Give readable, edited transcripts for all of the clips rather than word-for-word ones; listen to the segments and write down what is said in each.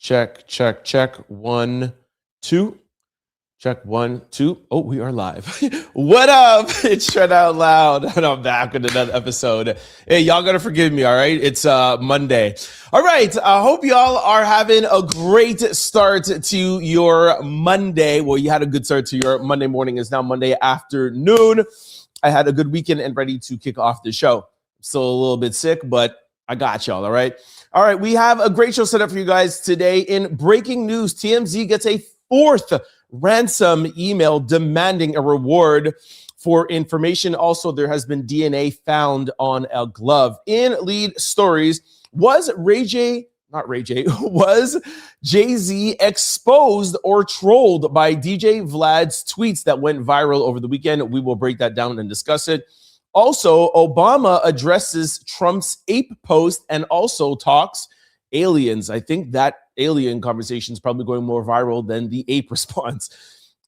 Check, check, check. 1, 2. Check 1, 2. Oh, we are live. What up? It's Trent Out Loud, and I'm back with another episode. Hey, y'all gotta forgive me, all right? It's Monday. All right, I hope y'all are having a great start to your Monday. Well, you had a good start to your Monday morning. It's now Monday afternoon. I had a good weekend and ready to kick off the show. I'm still a little bit sick, but I got y'all, all right? All right, we have a great show set up for you guys today. In breaking news, TMZ gets a fourth ransom email demanding a reward for information. Also, there has been DNA found on a glove. In lead stories, was Jay-Z exposed or trolled by DJ Vlad's tweets that went viral over the weekend? We will break that down and discuss it. Also, Obama addresses Trump's ape post and also talks aliens. I think that alien conversation is probably going more viral than the ape response.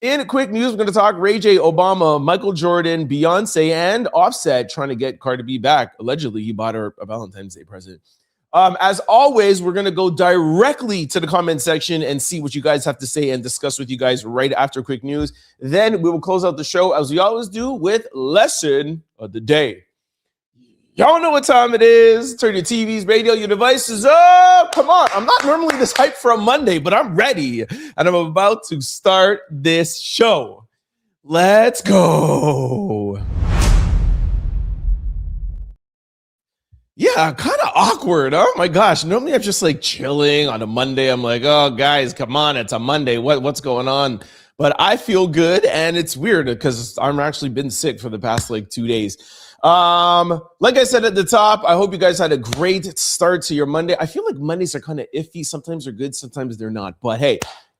In quick news, we're going to talk Ray J, Obama, Michael Jordan, Beyonce, and Offset trying to get Cardi B back. Allegedly, he bought her a Valentine's Day present. As always, we're going to go directly to the comment section and see what you guys have to say and discuss with you guys right after quick news. Then we will close out the show, as we always do, with Lesson of the Day. Y'all know what time it is. Turn your TVs, radio, your devices up. Come on. I'm not normally this hyped for a Monday, but I'm ready. And I'm about to start this show. Let's go. Yeah, kind of awkward. Oh my gosh. Normally I'm just like chilling on a Monday. I'm like, oh guys, come on. It's a Monday. What's going on? But I feel good, and it's weird because I'm actually been sick for the past like 2 days. Like I said at the top, I hope you guys had a great start to your Monday. I feel like Mondays are kind of iffy. Sometimes they're good, sometimes they're not. But hey,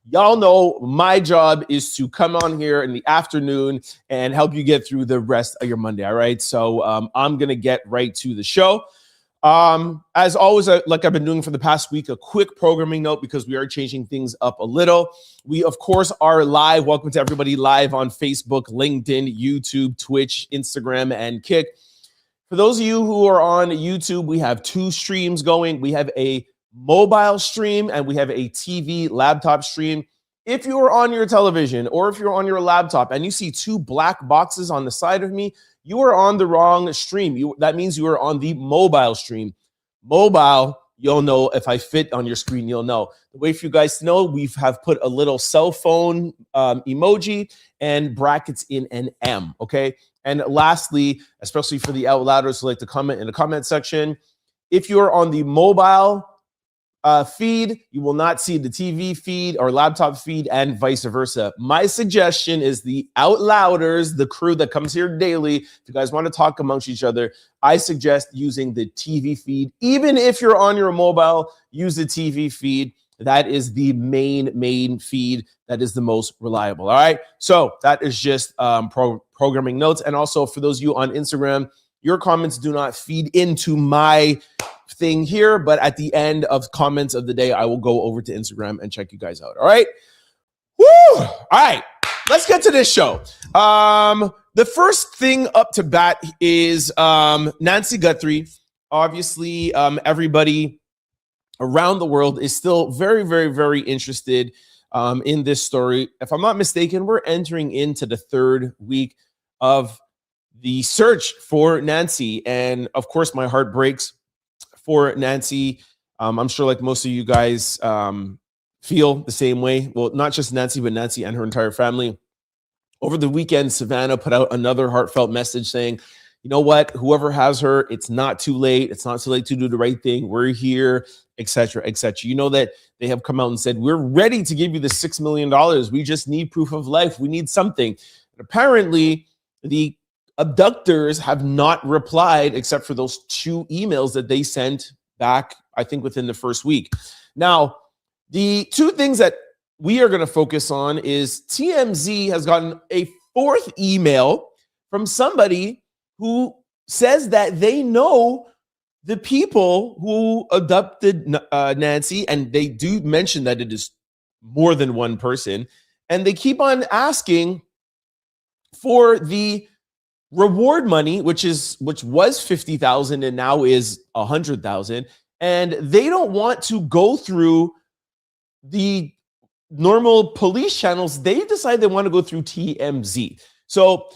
y'all know my job is to come on here in the afternoon and help you get through the rest of your Monday. All right. So I'm going to get right to the show. As always, like I've been doing for the past week, a quick programming note because we are changing things up a little. We, of course, are live. Welcome to everybody live on Facebook, LinkedIn, YouTube, Twitch, Instagram, and Kick. For those of you who are on YouTube, we have 2 streams going. We have a mobile stream and we have a TV laptop stream. If you are on your television or if you're on your laptop and you see 2 black boxes on the side of me, you are on the wrong stream. That means you are on the mobile stream. Mobile, you'll know if I fit on your screen, you'll know. The way for you guys to know, we have put a little cell phone emoji and brackets in an M, okay? And lastly, especially for the out louders who like to comment in the comment section, if you're on the mobile feed, you will not see the TV feed or laptop feed and vice versa. My suggestion is the out louders, the crew that comes here daily. If you guys want to talk amongst each other, I suggest using the TV feed. Even if you're on your mobile, use the TV feed. That is the main feed. That is the most reliable. All right. So that is just programming notes. And also for those of you on Instagram, your comments do not feed into my thing here, but at the end of comments of the day, I will go over to Instagram and check you guys out. All right. Woo! All right. Let's get to this show. The first thing up to bat is Nancy Guthrie. Obviously, everybody around the world is still very, very, very interested in this story. If I'm not mistaken, we're entering into the 3rd week of the search for Nancy. And of course, my heart breaks for Nancy. I'm sure like most of you guys feel the same way. Well, not just Nancy, but Nancy and her entire family. Over the weekend, Savannah put out another heartfelt message saying, you know what, whoever has her, it's not too late. It's not too late to do the right thing. We're here, etc., etc. You know that they have come out and said, we're ready to give you the $6 million. We just need proof of life. We need something. And apparently, the abductors have not replied except for those 2 emails that they sent back, I think, within the first week. Now, the 2 things that we are going to focus on is TMZ has gotten a 4th email from somebody who says that they know the people who abducted Nancy, and they do mention that it is more than one person, and they keep on asking for the reward money, which was 50,000 and now is 100,000, and they don't want to go through the normal police channels, they decide they want to go through TMZ. So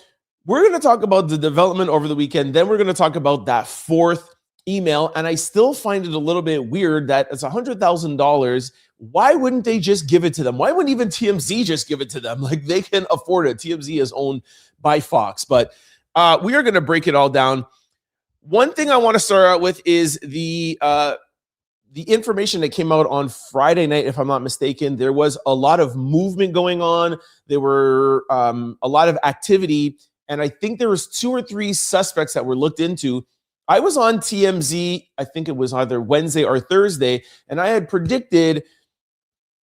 we're going to talk about the development over the weekend. Then we're going to talk about that fourth email. And I still find it a little bit weird that it's $100,000. Why wouldn't they just give it to them? Why wouldn't even TMZ just give it to them? Like, they can afford it. TMZ is owned by Fox. But we are going to break it all down. One thing I want to start out with is the information that came out on Friday night, if I'm not mistaken. There was a lot of movement going on. There were a lot of activity. And I think there was 2 or 3 suspects that were looked into. I was on TMZ, I think it was either Wednesday or Thursday, and I had predicted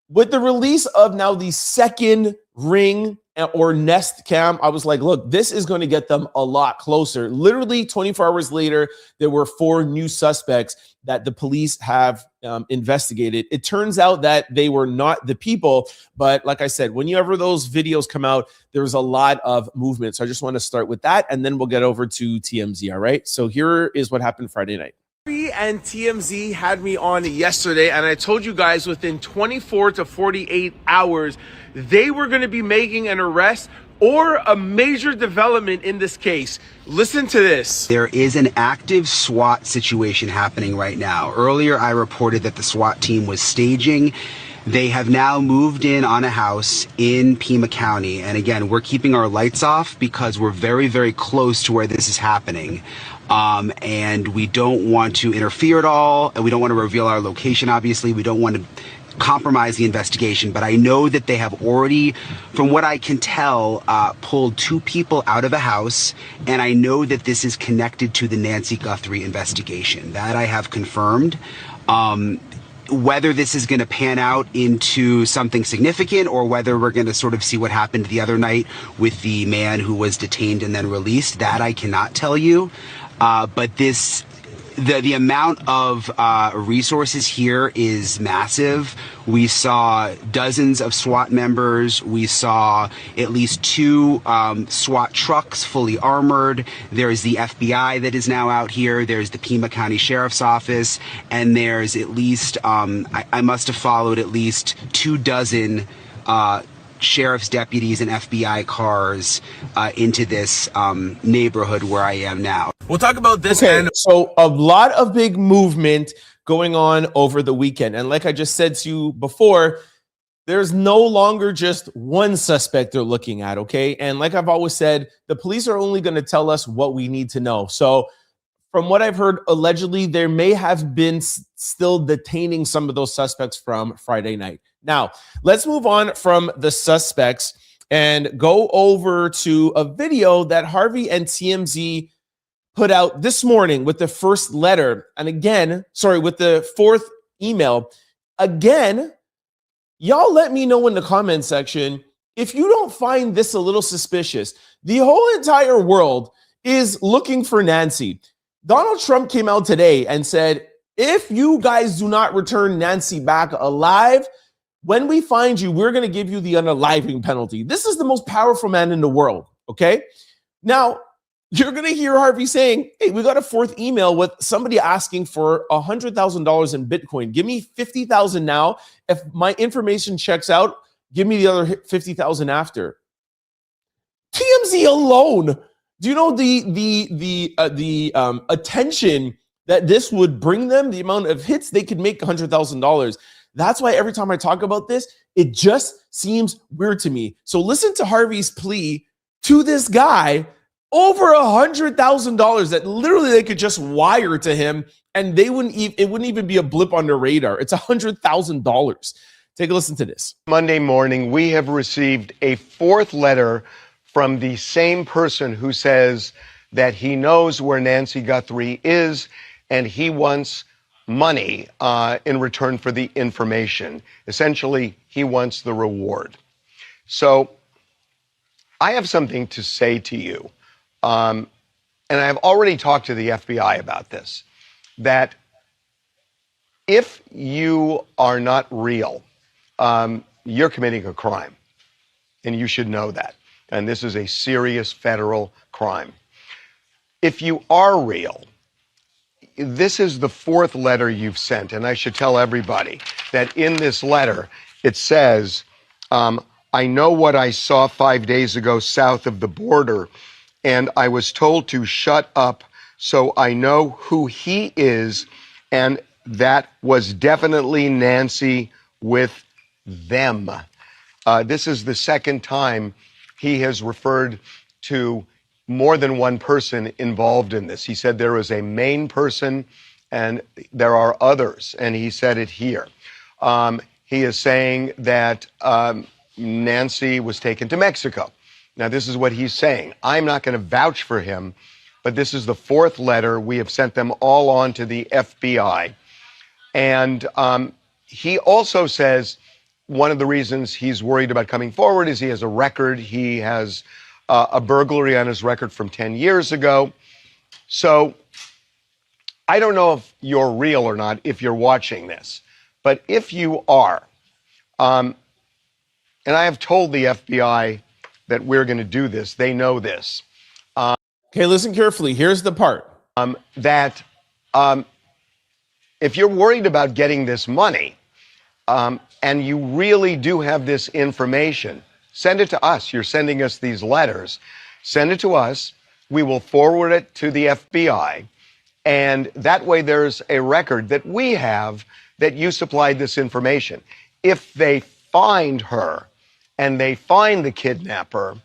with the release of now the second Ring or Nest cam, I was like, look, this is going to get them a lot closer. Literally 24 hours later, there were 4 new suspects that the police have investigated. It turns out that they were not the people, but like I said, whenever those videos come out, there's a lot of movement. So I just want to start with that, and then we'll get over to TMZ, all right? So here is what happened Friday night. And TMZ had me on yesterday, and I told you guys within 24 to 48 hours, they were going to be making an arrest or a major development in this case. Listen to this. There is an active SWAT situation happening right now. Earlier, I reported that the SWAT team was staging. They have now moved in on a house in Pima County. And again, we're keeping our lights off because we're very, very close to where this is happening. And we don't want to interfere at all. And we don't want to reveal our location, obviously. We don't want to compromise the investigation. But I know that they have already, from what I can tell, pulled 2 people out of a house. And I know that this is connected to the Nancy Guthrie investigation. That I have confirmed. Whether this is going to pan out into something significant or whether we're going to sort of see what happened the other night with the man who was detained and then released, that I cannot tell you. But the amount of resources here is massive. We saw dozens of SWAT members. We saw at least 2 SWAT trucks fully armored. There's the FBI that is now out here. There's the Pima County Sheriff's Office. And there's at least, I must have followed at least 24 sheriff's deputies and FBI cars into this neighborhood where I am now. We'll talk about this. Okay, so a lot of big movement going on over the weekend. And like I just said to you before, there's no longer just one suspect they're looking at, okay? And like I've always said, the police are only going to tell us what we need to know. So from what I've heard, allegedly, there may have been still detaining some of those suspects from Friday night. Now, let's move on from the suspects and go over to a video that Harvey and TMZ put out this morning with the first letter. And again, with the fourth email. Again, y'all let me know in the comment section if you don't find this a little suspicious. The whole entire world is looking for Nancy. Donald Trump came out today and said, if you guys do not return Nancy back alive, when we find you, we're going to give you the unaliving penalty. This is the most powerful man in the world, okay? Now, you're going to hear Harvey saying, hey, we got a fourth email with somebody asking for $100,000 in Bitcoin. Give me $50,000 now. If my information checks out, give me the other $50,000 after. TMZ alone. Do you know the attention that this would bring them? The amount of hits they could make $100,000. That's why every time I talk about this, it just seems weird to me. So listen to Harvey's plea to this guy, over $100,000 that literally they could just wire to him, and it wouldn't even be a blip on their radar. It's $100,000. Take a listen to this. Monday morning, we have received a fourth letter from the same person who says that he knows where Nancy Guthrie is and he wants money in return for the information. Essentially, he wants the reward. So I have something to say to you. And I've already talked to the FBI about this, that if you are not real, you're committing a crime, and you should know that. And this is a serious federal crime. If you are real, this is the fourth letter you've sent, and I should tell everybody that in this letter, it says, I know what I saw 5 days ago south of the border, and I was told to shut up, so I know who he is, and that was definitely Nancy with them. This is the second time he has referred to more than one person involved in this. He said there is a main person and there are others, and he said it here. He is saying that Nancy was taken to Mexico. Now, this is what he's saying. I'm not going to vouch for him, but this is the fourth letter. We have sent them all on to the FBI. And he also says one of the reasons he's worried about coming forward is he has a record. He has a burglary on his record from 10 years ago. So I don't know if you're real or not, if you're watching this, but if you are, and I have told the FBI that we're going to do this, they know this. Okay, listen carefully. Here's the part. That if you're worried about getting this money, and you really do have this information, send it to us. You're sending us these letters. Send it to us. We will forward it to the FBI. And that way there's a record that we have that you supplied this information. If they find her and they find the kidnapper,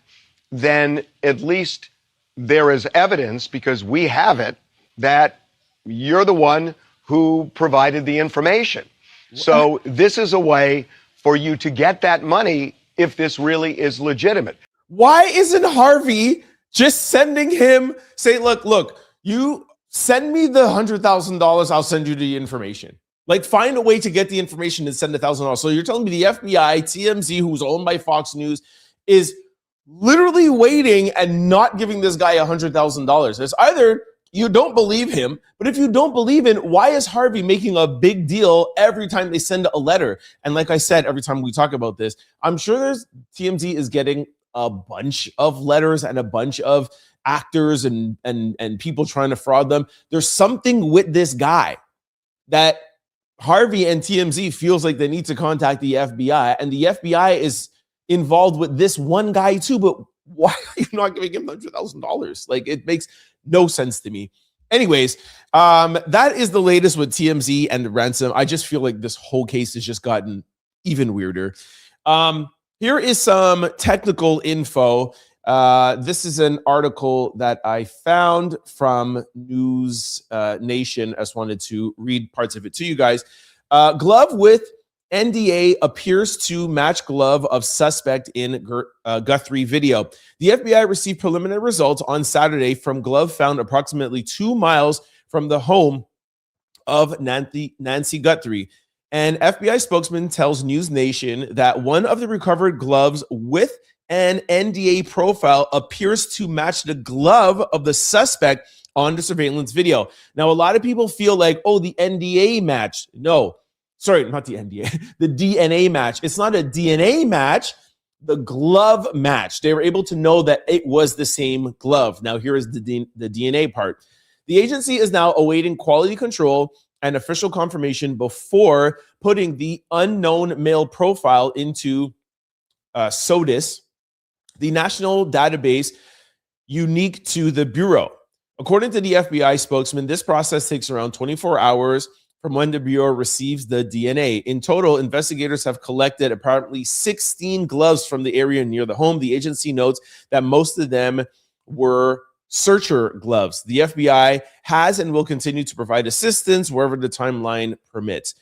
then at least there is evidence, because we have it, that you're the one who provided the information. So this is a way for you to get that money if this really is legitimate. Why isn't Harvey just sending him, say, look, you send me the $100,000, I'll send you the information. Like, find a way to get the information and send $1,000. So you're telling me the FBI, TMZ, who's owned by Fox News, is literally waiting and not giving this guy $100,000. It's either you don't believe him, but if you don't believe in, why is Harvey making a big deal every time they send a letter? And like I said, every time we talk about this, I'm sure TMZ is getting a bunch of letters and a bunch of actors and people trying to fraud them. There's something with this guy that Harvey and TMZ feels like they need to contact the FBI, and the FBI is involved with this one guy too. But why are you not giving him $100,000? Like, it makes no sense to me. Anyways, that is the latest with TMZ and Ransom. I just feel like this whole case has just gotten even weirder. Here is some technical info. This is an article that I found from News Nation. I just wanted to read parts of it to you guys. Glove with NDA appears to match glove of suspect in Guthrie video. The FBI received preliminary results on Saturday from glove found approximately 2 miles from the home of Nancy Guthrie. An FBI spokesman tells News Nation that one of the recovered gloves with an NDA profile appears to match the glove of the suspect on the surveillance video. Now, a lot of people feel like, oh, the NDA match. No, sorry, not the NDA, the DNA match. It's not a DNA match, the glove match. They were able to know that it was the same glove. Now, here is the DNA part. The agency is now awaiting quality control and official confirmation before putting the unknown male profile into SODIS, the national database unique to the Bureau. According to the FBI spokesman, this process takes around 24 hours from when the Bureau receives the DNA. In total, investigators have collected apparently 16 gloves from the area near the home. The agency notes that most of them were searcher gloves. The FBI has and will continue to provide assistance wherever the timeline permits.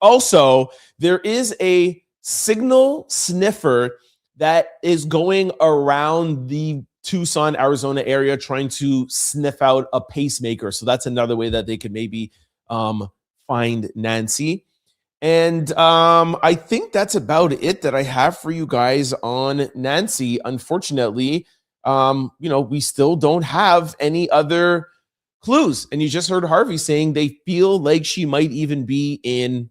Also, there is a signal sniffer that is going around the Tucson, Arizona area trying to sniff out a pacemaker. So that's another way that they could maybe find Nancy. And I think that's about it that I have for you guys on Nancy. Unfortunately, we still don't have any other clues. And you just heard Harvey saying they feel like she might even be in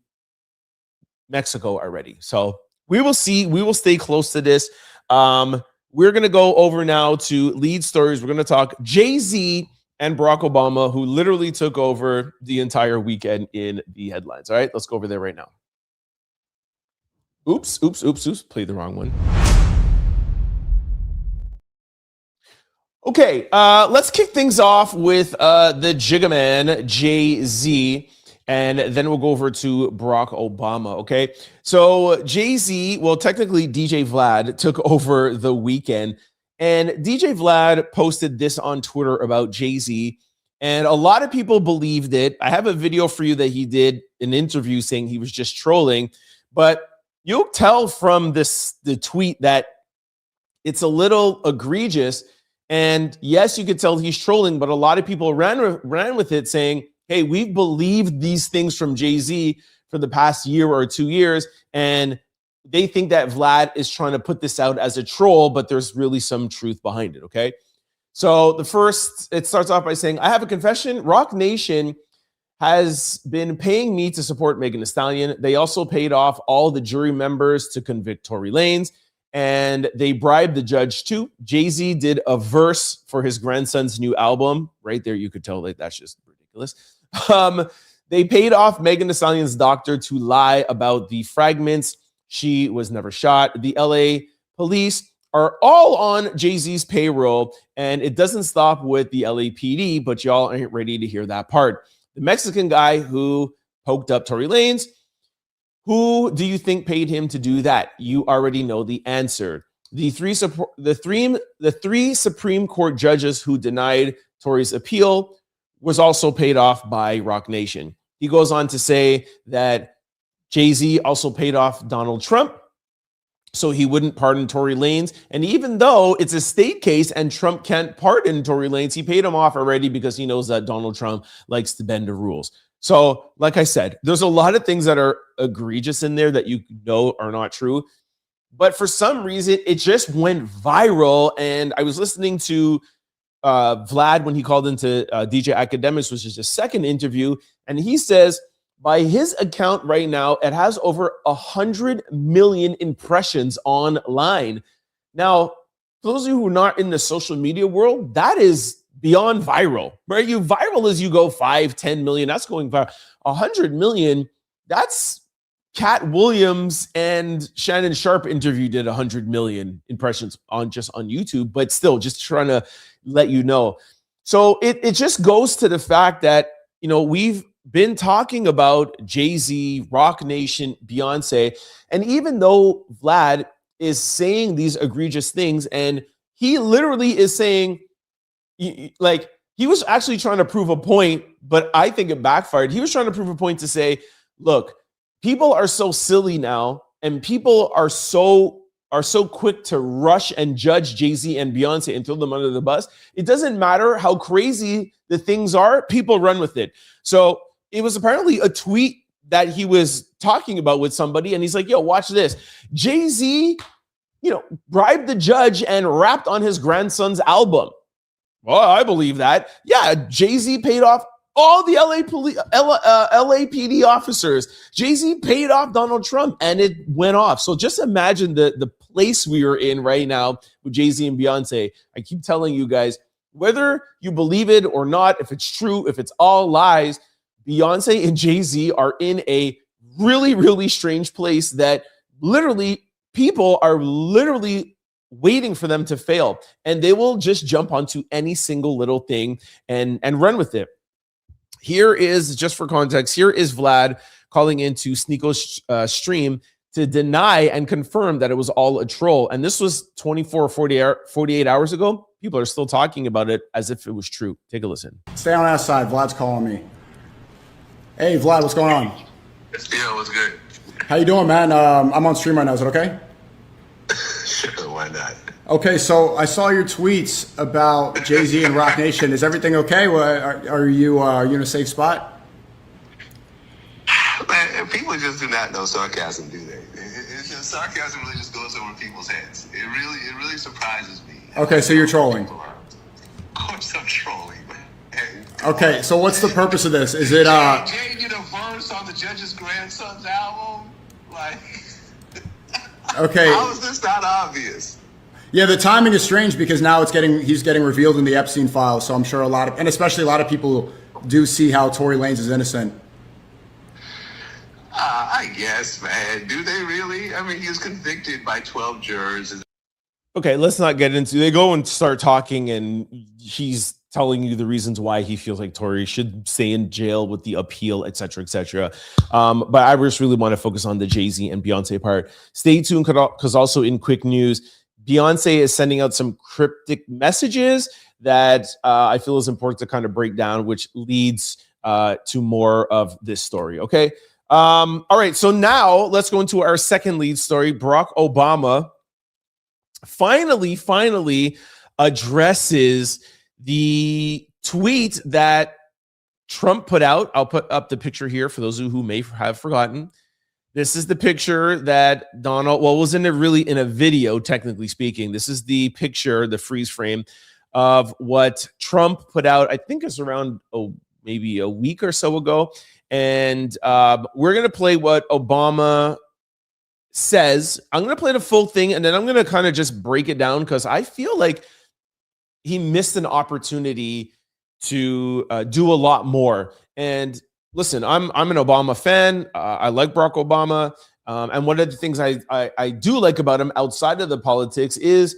Mexico already. So we will see. We will stay close to this. We're going to go over now to lead stories. We're going to talk Jay-Z and Barack Obama, who literally took over the entire weekend in the headlines. All right, let's go over there right now. Oops. Played the wrong one. Okay, let's kick things off with the Jigga-Man, Jay-Z, and then we'll go over to Barack Obama, okay? So Jay-Z, well, technically DJ Vlad took over the weekend, and DJ Vlad posted this on Twitter about Jay-Z, and a lot of people believed it. I have a video for you that he did an interview saying he was just trolling, but you'll tell from the tweet that it's a little egregious. And yes, you could tell he's trolling, but a lot of people ran with it saying, hey, we've believed these things from Jay-Z for the past year or 2 years, and they think that Vlad is trying to put this out as a troll, but there's really some truth behind it, okay? So it starts off by saying, I have a confession. Rock Nation has been paying me to support Megan Thee Stallion. They also paid off all the jury members to convict Tory Lanez, and they bribed the judge too. Jay-Z did a verse for his grandson's new album. Right there, you could tell that that's just ridiculous. They paid off Megan Thee Stallion's doctor to lie about the fragments. She was never shot. The LA police are all on Jay-Z's payroll, and it doesn't stop with the LAPD, but y'all ain't ready to hear that part. The Mexican guy who poked up Tory Lanez, who do you think paid him to do that? You already know the answer. The three Supreme Court judges who denied Tory's appeal was also paid off by Rock Nation. He goes on to say that Jay-Z also paid off Donald Trump so he wouldn't pardon Tory Lanez. And even though it's a state case and Trump can't pardon Tory Lanez, he paid him off already because he knows that Donald Trump likes to bend the rules. So, like I said, there's a lot of things that are egregious in there that you know are not true. But for some reason, it just went viral. And I was listening to Vlad when he called into DJ Academics, which is his second interview. And he says, by his account right now, it has over 100 million impressions online. Now, for those of you who are not in the social media world, that is beyond viral, right? You viral as you go 5, 10 million. That's going viral. 100 million, that's Cat Williams and Shannon Sharp interview did 100 million impressions on YouTube, but still just trying to let you know. So it just goes to the fact that, you know, we've been talking about Jay-Z, Rock Nation, Beyonce, and even though Vlad is saying these egregious things, and he literally is saying, like, he was actually trying to prove a point, but I think it backfired. He was trying to prove a point to say, look, people are so silly now, and people are so quick to rush and judge Jay-Z and Beyonce and throw them under the bus. It doesn't matter how crazy the things are, people run with it. So it was apparently a tweet that he was talking about with somebody, and he's like, yo, watch this. Jay-Z, bribed the judge and rapped on his grandson's album. Well, I believe that. Yeah, Jay-Z paid off all the LAPD officers. Jay-Z paid off Donald Trump, and it went off. So just imagine the place we are in right now with Jay-Z and Beyonce. I keep telling you guys, whether you believe it or not, if it's true, if it's all lies, Beyonce and Jay-Z are in a really, really strange place that literally people are literally waiting for them to fail, and they will just jump onto any single little thing and run with it. Here is, just for context, here is Vlad calling into Sneako's stream to deny and confirm that it was all a troll. And this was 48 hours ago. People are still talking about it as if it was true. Take a listen. Stay on that side. Vlad's calling me. Hey, Vlad, what's going on? Yeah, what's good? How you doing, man? I'm on stream right now. Is it okay? Sure, why not? Okay, so I saw your tweets about Jay-Z and Rock Nation. Is everything okay? Are you in a safe spot? Man, people just do not know sarcasm, do they? It's just, sarcasm really just goes over people's heads. It really surprises me. Okay, so you're trolling. Of course I'm trolling, man. Okay, so what's the purpose of this? Is it Jay did a verse on the judge's grandson's album? Like, okay. how is this not obvious? Yeah, the timing is strange because now he's getting revealed in the Epstein files. So I'm sure especially a lot of people do see how Tory Lanez is innocent. I guess, man. Do they really? I mean, he was convicted by 12 jurors. Okay, let's not get into. They go and start talking, and he's telling you the reasons why he feels like Tory should stay in jail with the appeal, et cetera, et cetera. But I just really want to focus on the Jay-Z and Beyonce part. Stay tuned, because also in quick news, Beyonce is sending out some cryptic messages that I feel is important to kind of break down, which leads to more of this story. Okay. All right. So now let's go into our second lead story. Barack Obama finally addresses the tweet that Trump put out. I'll put up the picture here for those who may have forgotten. This is the picture that was in a video, technically speaking. This is the picture, the freeze frame of what Trump put out. I think it's around maybe a week or so ago. And we're going to play what Obama says. I'm going to play the full thing, and then I'm going to kind of just break it down because I feel like he missed an opportunity to do a lot more. And listen, I'm an Obama fan. I like Barack Obama. And one of the things I do like about him outside of the politics is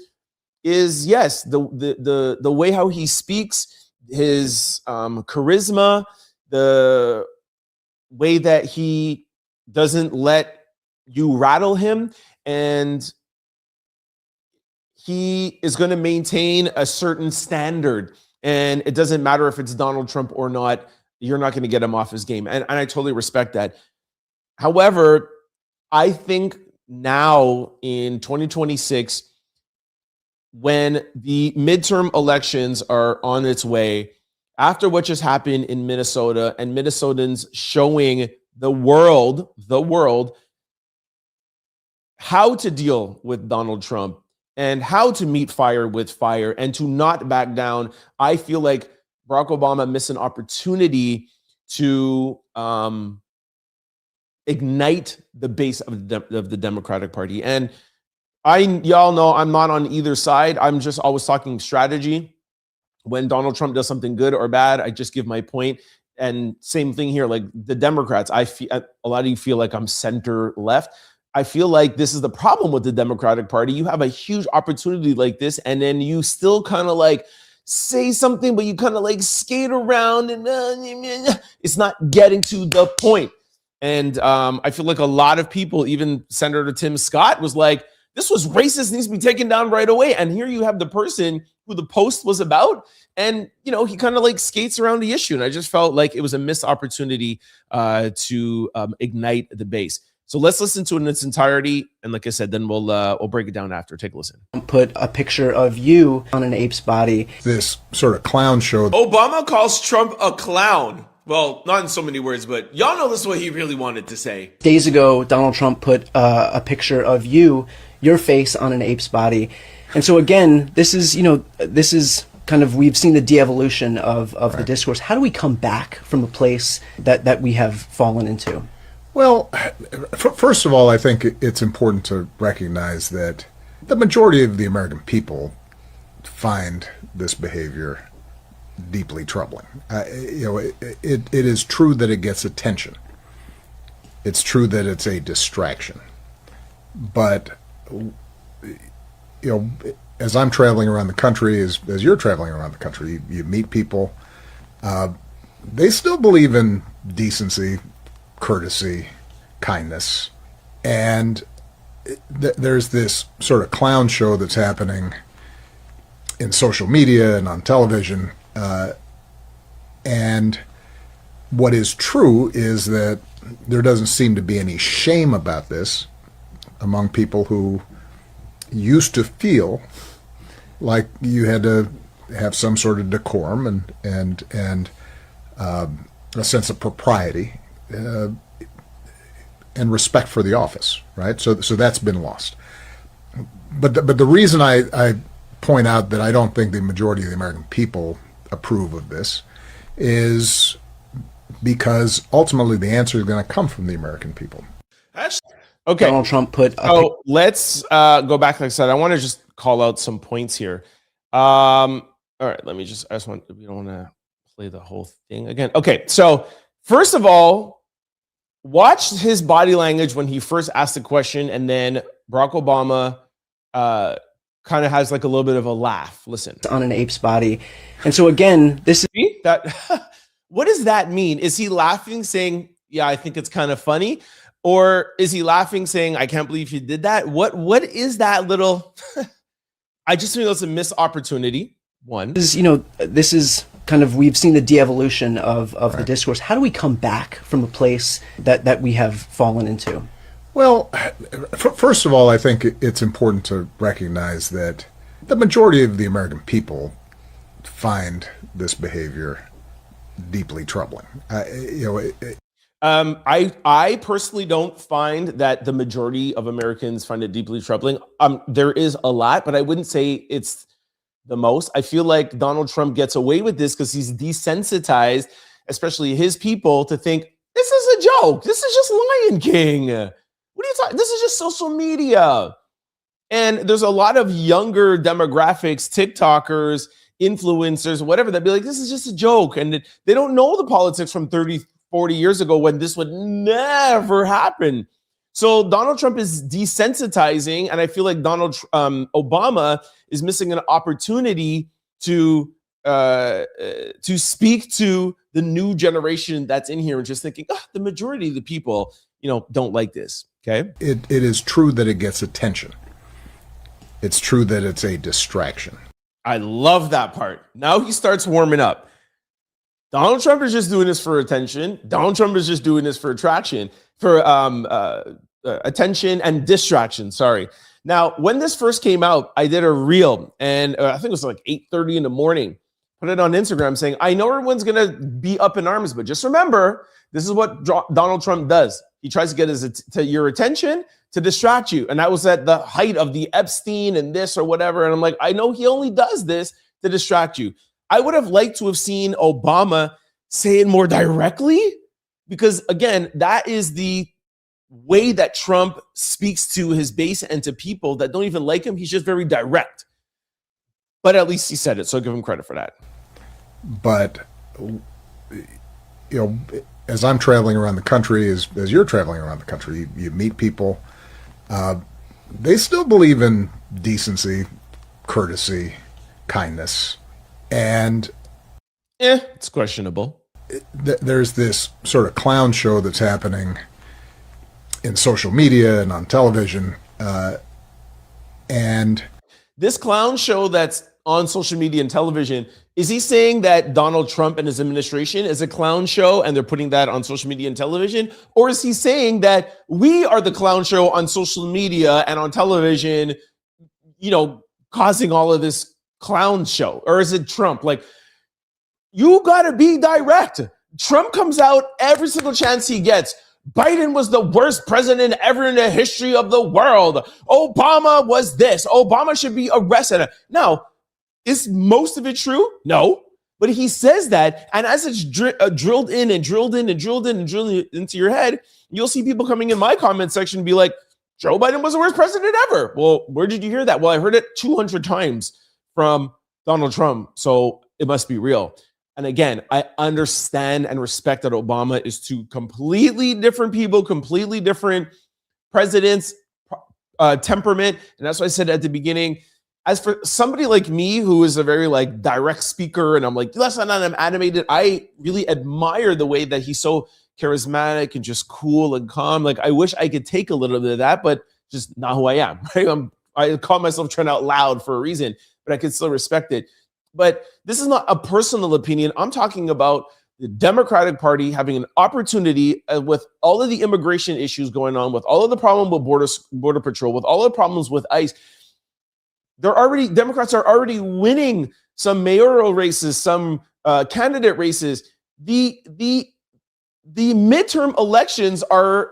yes, the way how he speaks, his charisma, the way that he doesn't let you rattle him, and he is going to maintain a certain standard. And it doesn't matter if it's Donald Trump or not, you're not going to get him off his game. And I totally respect that. However, I think now in 2026, when the midterm elections are on its way, after what just happened in Minnesota and Minnesotans showing the world how to deal with Donald Trump and how to meet fire with fire and to not back down, I feel like Barack Obama missed an opportunity to ignite the base of the Democratic Party. And y'all know I'm not on either side. I'm just always talking strategy. When Donald Trump does something good or bad, I just give my point. And same thing here, like the Democrats, I feel a lot of you feel like I'm center left. I feel like this is the problem with the Democratic Party. You have a huge opportunity like this, and then you still kind of like say something, but you kind of like skate around, and it's not getting to the point. And I feel like a lot of people, even Senator Tim Scott, was like, this was racist, needs to be taken down right away. And here you have the person who the post was about, and he kind of like skates around the issue. And I just felt like it was a missed opportunity to ignite the base. So let's listen to it in its entirety, and like I said, then we'll break it down after. Take a listen. Put a picture of you on an ape's body. This sort of clown show. Obama calls Trump a clown. Well, not in so many words, but y'all know this is what he really wanted to say. Days ago, Donald Trump put a picture of your face on an ape's body. And so again, this is kind of, we've seen the de-evolution of right. The discourse. How do we come back from a place that we have fallen into? Well, first of all, I think it's important to recognize that the majority of the American people find this behavior deeply troubling. It is true that it gets attention. It's true that it's a distraction. But, as I'm traveling around the country, as you're traveling around the country, you meet people. They still believe in decency, courtesy, kindness, and there's this sort of clown show that's happening in social media and on television, and what is true is that there doesn't seem to be any shame about this among people who used to feel like you had to have some sort of decorum and a sense of propriety and respect for the office, right? So that's been lost. But the reason I point out that I don't think the majority of the American people approve of this is because ultimately the answer is going to come from the American people. Okay. Donald Trump put. So let's go back. Like I said, I want to just call out some points here. All right, we don't want to play the whole thing again. Okay, so first of all, watch his body language when he first asked the question, and then Barack Obama kind of has like a little bit of a laugh. Listen. On an ape's body. And so again, this is that. What does that mean? Is he laughing saying, yeah, I think it's kind of funny? Or is he laughing saying, I can't believe you did that? What is that little I just think that's a missed opportunity. One is, this is kind of, we've seen the de-evolution of the discourse. How do we come back from a place that we have fallen into? Well, first of all, I think it's important to recognize that the majority of the American people find this behavior deeply troubling. I personally don't find that the majority of Americans find it deeply troubling. There is a lot, but I wouldn't say it's the most. I feel like Donald Trump gets away with this because he's desensitized, especially his people, to think this is a joke. This is just Lion King. What are you talking? This is just social media. And there's a lot of younger demographics, TikTokers, influencers, whatever, that be like, this is just a joke. And they don't know the politics from 30, 40 years ago when this would never happen. So Donald Trump is desensitizing, and I feel like Obama is missing an opportunity to speak to the new generation that's in here and just thinking, the majority of the people, don't like this. Okay. It is true that it gets attention. It's true that it's a distraction. I love that part. Now he starts warming up. Donald Trump is just doing this for attention. Donald Trump is just doing this for attention and distraction. Sorry. Now, when this first came out, I did a reel, and I think it was like 8:30 in the morning. Put it on Instagram saying, I know everyone's going to be up in arms, but just remember, this is what Donald Trump does. He tries to get your attention to distract you. And that was at the height of the Epstein and this or whatever. And I'm like, I know he only does this to distract you. I would have liked to have seen Obama say it more directly, because again, that is the way that Trump speaks to his base and to people that don't even like him. He's just very direct. But at least he said it, so I'll give him credit for that. But, as I'm traveling around the country, as you're traveling around the country, you meet people. They still believe in decency, courtesy, kindness. And it's questionable. There's this sort of clown show that's happening in social media and on television. And this clown show that's on social media and television, is he saying that Donald Trump and his administration is a clown show and they're putting that on social media and television? Or is he saying that we are the clown show on social media and on television, causing all of this clown show? Or is it Trump? Like, you got to be direct. Trump comes out every single chance he gets. Biden was the worst president ever in the history of the world. Obama was this. Obama should be arrested. Now, is most of it true? No. But he says that, and as it's drilled into your head, you'll see people coming in my comment section and be like, Joe Biden was the worst president ever. Well, where did you hear that? Well, I heard it 200 times from Donald Trump, so it must be real. And again, I understand and respect that Obama is two completely different people, completely different presidents, temperament. And that's why I said at the beginning, as for somebody like me, who is a very direct speaker, and I'm like, listen, I'm animated. I really admire the way that he's so charismatic and just cool and calm. Like, I wish I could take a little bit of that, but just not who I am. Right? I call myself Trent out loud for a reason, but I can still respect it. But this is not a personal opinion. I'm talking about the Democratic Party having an opportunity with all of the immigration issues going on, with all of the problem with border patrol, with all the problems with ICE. Democrats are already winning some mayoral races, some candidate races. The midterm elections are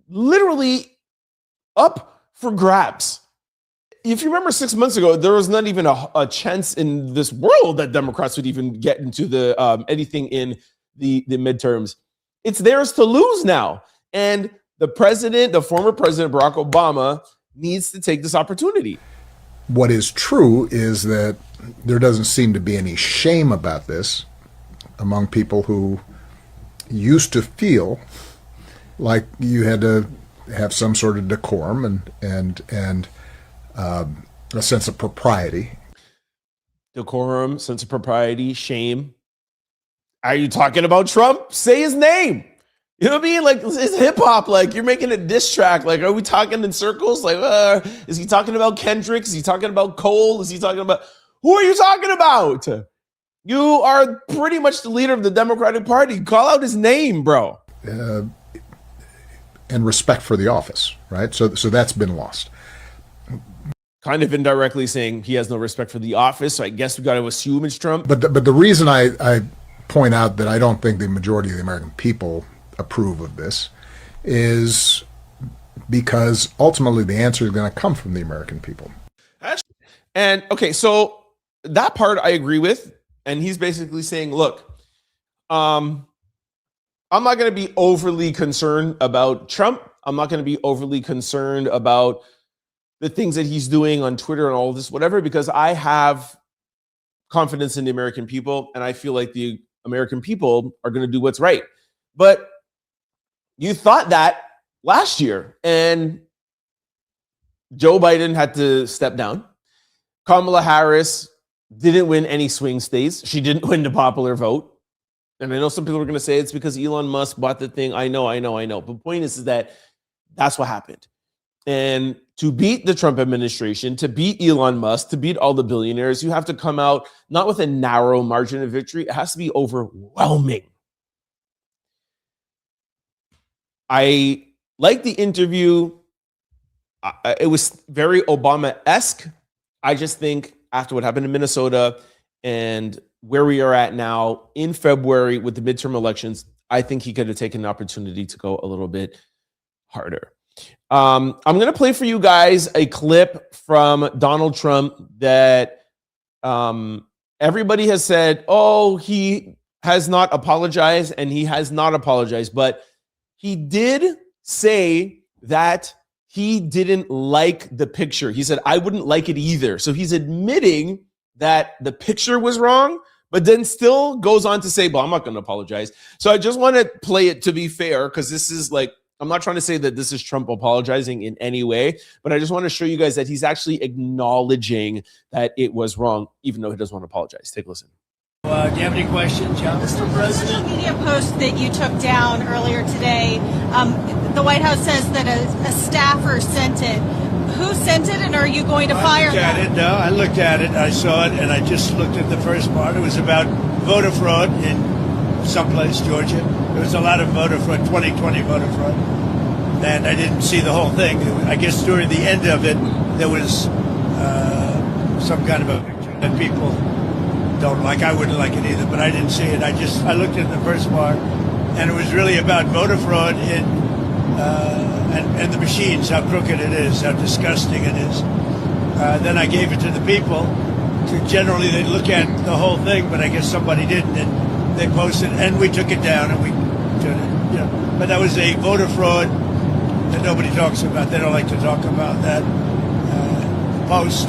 literally up for grabs. If you remember 6 months ago, there was not even a chance in this world that Democrats would even get into the anything in the midterms. It's theirs to lose now. And the former president, Barack Obama, needs to take this opportunity. What is true is that there doesn't seem to be any shame about this among people who used to feel like you had to have some sort of decorum and a sense of propriety. Decorum, sense of propriety, shame. Are you talking about Trump? Say his name. You know what I mean? Like, it's hip hop. Like, you're making a diss track. Like, are we talking in circles? Like, is he talking about Kendrick? Is he talking about Cole? Is he talking about, who are you talking about? You are pretty much the leader of the Democratic Party. Call out his name, bro. And respect for the office, right? So that's been lost. Kind of indirectly saying he has no respect for the office. So I guess we got to assume it's Trump. But the reason I point out that I don't think the majority of the American people approve of this is because ultimately the answer is going to come from the American people. And okay, so that part I agree with. And he's basically saying, look, I'm not going to be overly concerned about Trump. I'm not going to be overly concerned about the things that he's doing on Twitter and all of this, whatever, because I have confidence in the American people. And I feel like the American people are going to do what's right. But you thought that last year, and Joe Biden had to step down. Kamala Harris didn't win any swing states. She didn't win the popular vote. And I know some people are going to say it's because Elon Musk bought the thing. I know. But the point is that that's what happened. And to beat the Trump administration, to beat Elon Musk, to beat all the billionaires, you have to come out not with a narrow margin of victory. It has to be overwhelming. I like the interview. It was very Obama-esque. I just think after what happened in Minnesota and where we are at now in February with the midterm elections, I think he could have taken an opportunity to go a little bit harder. I'm going to play for you guys a clip from Donald Trump that everybody has said, oh, he has not apologized, and he has not apologized. But he did say that he didn't like the picture. He said, I wouldn't like it either. So he's admitting that the picture was wrong, but then still goes on to say, well, I'm not going to apologize. So I just want to play it to be fair, because this is like, I'm not trying to say that this is Trump apologizing in any way, but I just want to show you guys that he's actually acknowledging that it was wrong, even though he doesn't want to apologize. Take a listen. Do you have any questions, John? Mr. President, media post that you took down earlier today, the White House says that a staffer sent it. Who sent it, and are you going to fire them? I looked at it. I saw it, and I just looked at the first part. It was about voter fraud in someplace, Georgia. There was a lot of voter fraud, 2020 voter fraud, and I didn't see the whole thing. I guess during the end of it, there was some kind of a picture that people don't like. I wouldn't like it either, but I didn't see it. I looked at the first part, and it was really about voter fraud in and the machines, how crooked it is, how disgusting it is. Then I gave it to the people. Generally, they look at the whole thing, but I guess somebody didn't, and they posted, and we took it down, and we turned it, But that was a voter fraud that nobody talks about. They don't like to talk about that post.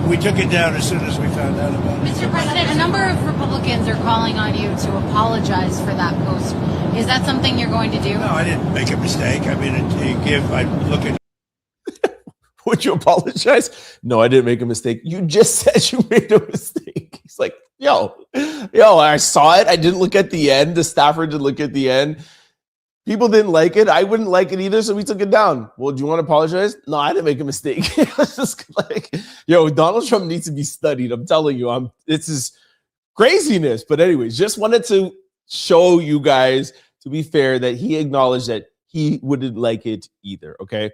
We took it down as soon as we found out about it. Mr. President, a number of Republicans are calling on you to apologize for that post. Is that something you're going to do? No, I didn't make a mistake. I mean, I look at. Would you apologize? No, I didn't make a mistake. You just said you made a mistake. He's like, yo, I saw it. I didn't look at the end. The staffer didn't look at the end. People didn't like it. I wouldn't like it either, so we took it down. Well, do you want to apologize? No, I didn't make a mistake. It's just like, Donald Trump needs to be studied. I'm telling you, it's his craziness. But anyways, just wanted to show you guys, to be fair, that he acknowledged that he wouldn't like it either, okay?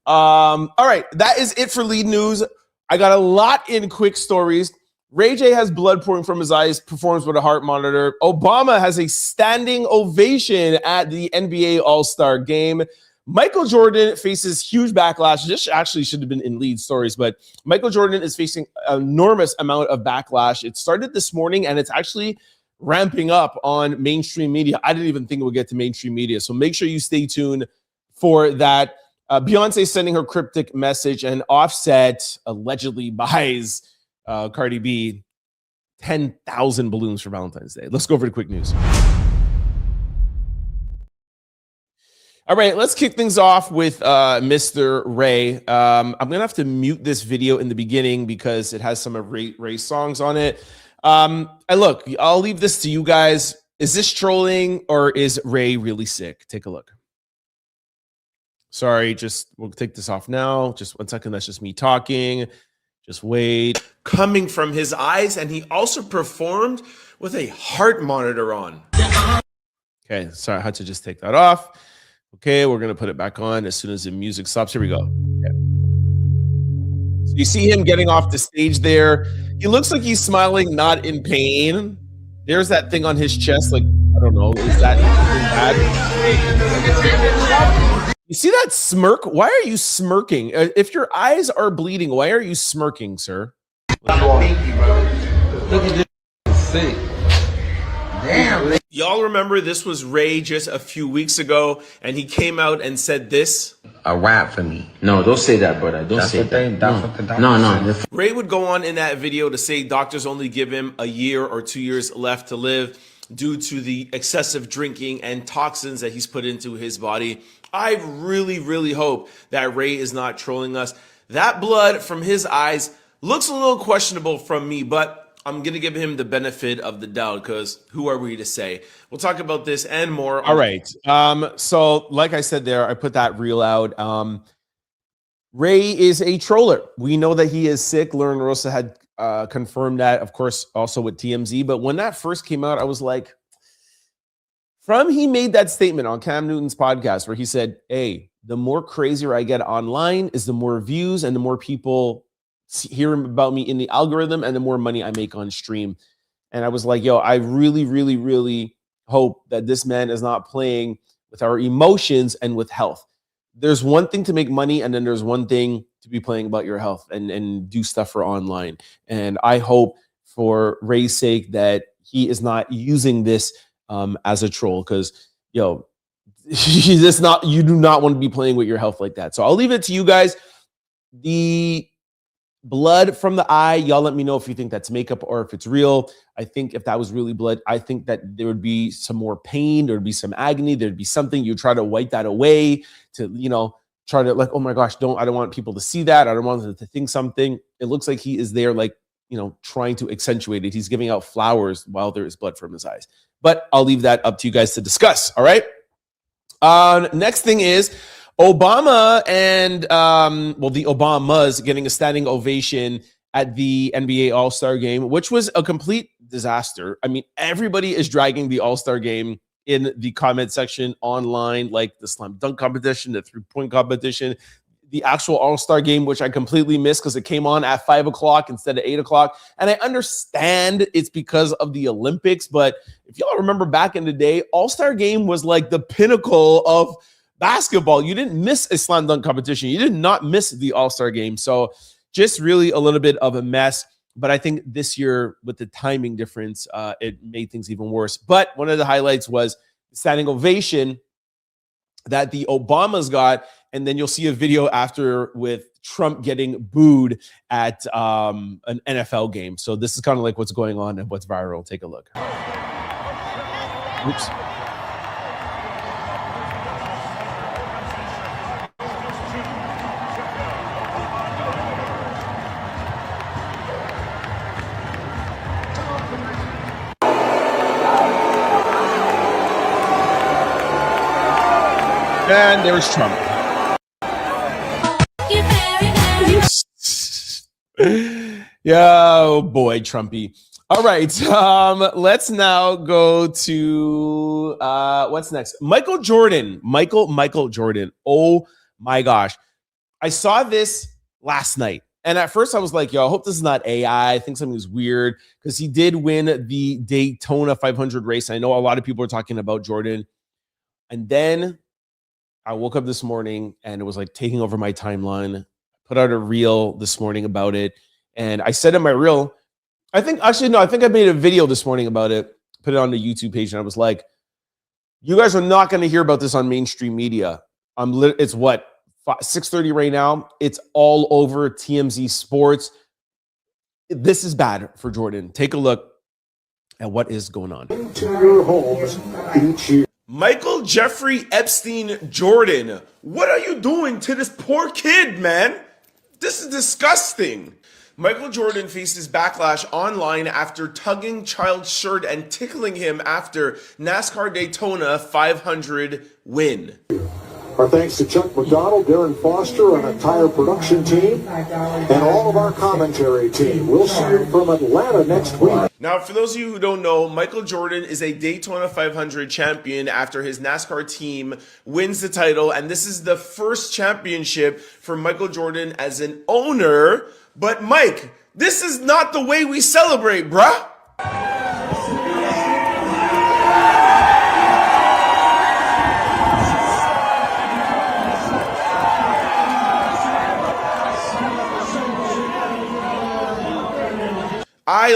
All right, that is it for lead news. I got a lot in quick stories. Ray J has blood pouring from his eyes, performs with a heart monitor. Obama has a standing ovation at the NBA All-Star Game. Michael Jordan faces huge backlash. This actually should have been in lead stories, but Michael Jordan is facing an enormous amount of backlash. It started this morning, and it's actually ramping up on mainstream media. I didn't even think it would get to mainstream media, so make sure you stay tuned for that. Beyonce sending her cryptic message, and Offset allegedly buys Cardi B 10,000 balloons for Valentine's Day. Let's go over to quick news. All right, let's kick things off with Mr. Ray. I'm going to have to mute this video in the beginning because it has some of Ray's songs on it. And look, I'll leave this to you guys. Is this trolling or is Ray really sick? Take a look. Sorry, we'll take this off now. Just 1 second. That's just me talking. Just wait. Coming from his eyes, and he also performed with a heart monitor on. Okay, sorry, I had to just take that off. Okay, we're going to put it back on as soon as the music stops. Here we go. Okay. So you see him getting off the stage there. He looks like he's smiling, not in pain. There's that thing on his chest. Like, I don't know. Is that bad? You see that smirk? Why are you smirking? If your eyes are bleeding, why are you smirking, sir? Look at this thing. Damn. Y'all remember this was Ray just a few weeks ago, and he came out and said this. A rap for me. No, don't say that, brother. Don't say that. No. Ray would go on in that video to say doctors only give him a year or 2 years left to live due to the excessive drinking and toxins that he's put into his body. I really, really hope that Ray is not trolling us. That blood from his eyes looks a little questionable from me, but I'm going to give him the benefit of the doubt because who are we to say? We'll talk about this and more. All right. So like I said there, I put that reel out. Ray is a troller. We know that he is sick. Lauren Rosa had confirmed that, of course, also with TMZ. But when that first came out, I was like, he made that statement on Cam Newton's podcast where he said, hey, the more crazier I get online is the more views and the more people hear about me in the algorithm and the more money I make on stream. And I was like, yo, I really, really, really hope that this man is not playing with our emotions and with health. There's one thing to make money, and then there's one thing to be playing about your health and do stuff for online. And I hope for Ray's sake that he is not using this as a troll, because yo, you do not want to be playing with your health like that. So I'll leave it to you guys. The blood from the eye, y'all let me know if you think that's makeup or if it's real. I think if that was really blood, I think that there would be some more pain, there would be some agony, there'd be something you try to wipe that away to, try to like, oh my gosh, I don't want people to see that. I don't want them to think something. It looks like he is there like, trying to accentuate it. He's giving out flowers while there is blood from his eyes. But I'll leave that up to you guys to discuss. All right. Next thing is Obama and the Obamas getting a standing ovation at the NBA All-Star Game, which was a complete disaster. I mean, everybody is dragging the All-Star Game in the comment section online, like the slam dunk competition, the three-point competition, the actual All-Star Game, which I completely missed because it came on at 5 o'clock instead of 8 o'clock. And I understand it's because of the Olympics, but if y'all remember back in the day, All-Star Game was like the pinnacle of basketball. You didn't miss a slam dunk competition. You did not miss the All-Star Game. So just really a little bit of a mess. But I think this year with the timing difference, it made things even worse. But one of the highlights was the standing ovation that the Obamas got. And then you'll see a video after with Trump getting booed at an NFL game. So this is kind of like what's going on and what's viral. Take a look. Oops. And there's Trump. Yeah, oh boy, Trumpy. All right, let's now go to what's next? Michael Jordan. Michael Jordan. Oh my gosh. I saw this last night. And at first I was like, yo, I hope this is not AI. I think something's weird because he did win the Daytona 500 race. I know a lot of people are talking about Jordan. And then I woke up this morning and it was like taking over my timeline. Put out a reel this morning about it. And I said in my reel, I think I made a video this morning about it, put it on the YouTube page. And I was like, you guys are not going to hear about this on mainstream media. It's what, 6:30 right now. It's all over TMZ Sports. This is bad for Jordan. Take a look at what is going on. To your homes each year. Michael Jeffrey Epstein Jordan, what are you doing to this poor kid, man? This is disgusting. Michael Jordan faces backlash online after tugging child's shirt and tickling him after NASCAR Daytona 500 win. Our thanks to Chuck McDonald, Darren Foster, our entire production team, and all of our commentary team. We'll see you from Atlanta next week. Now, for those of you who don't know, Michael Jordan is a Daytona 500 champion after his NASCAR team wins the title, and this is the first championship for Michael Jordan as an owner. But Mike, this is not the way we celebrate, bruh.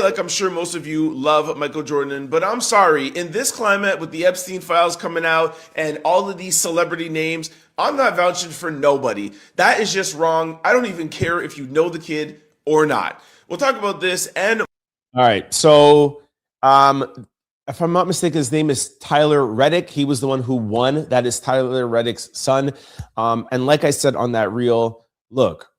Like I'm sure most of you, love Michael Jordan, but I'm sorry, in this climate with the Epstein files coming out and all of these celebrity names, I'm not vouching for nobody. That is just wrong. I don't even care if you know the kid or not. We'll talk about this and... All right, so if I'm not mistaken, his name is Tyler Reddick. He was the one who won. That is Tyler Reddick's son. And like I said on that reel, look,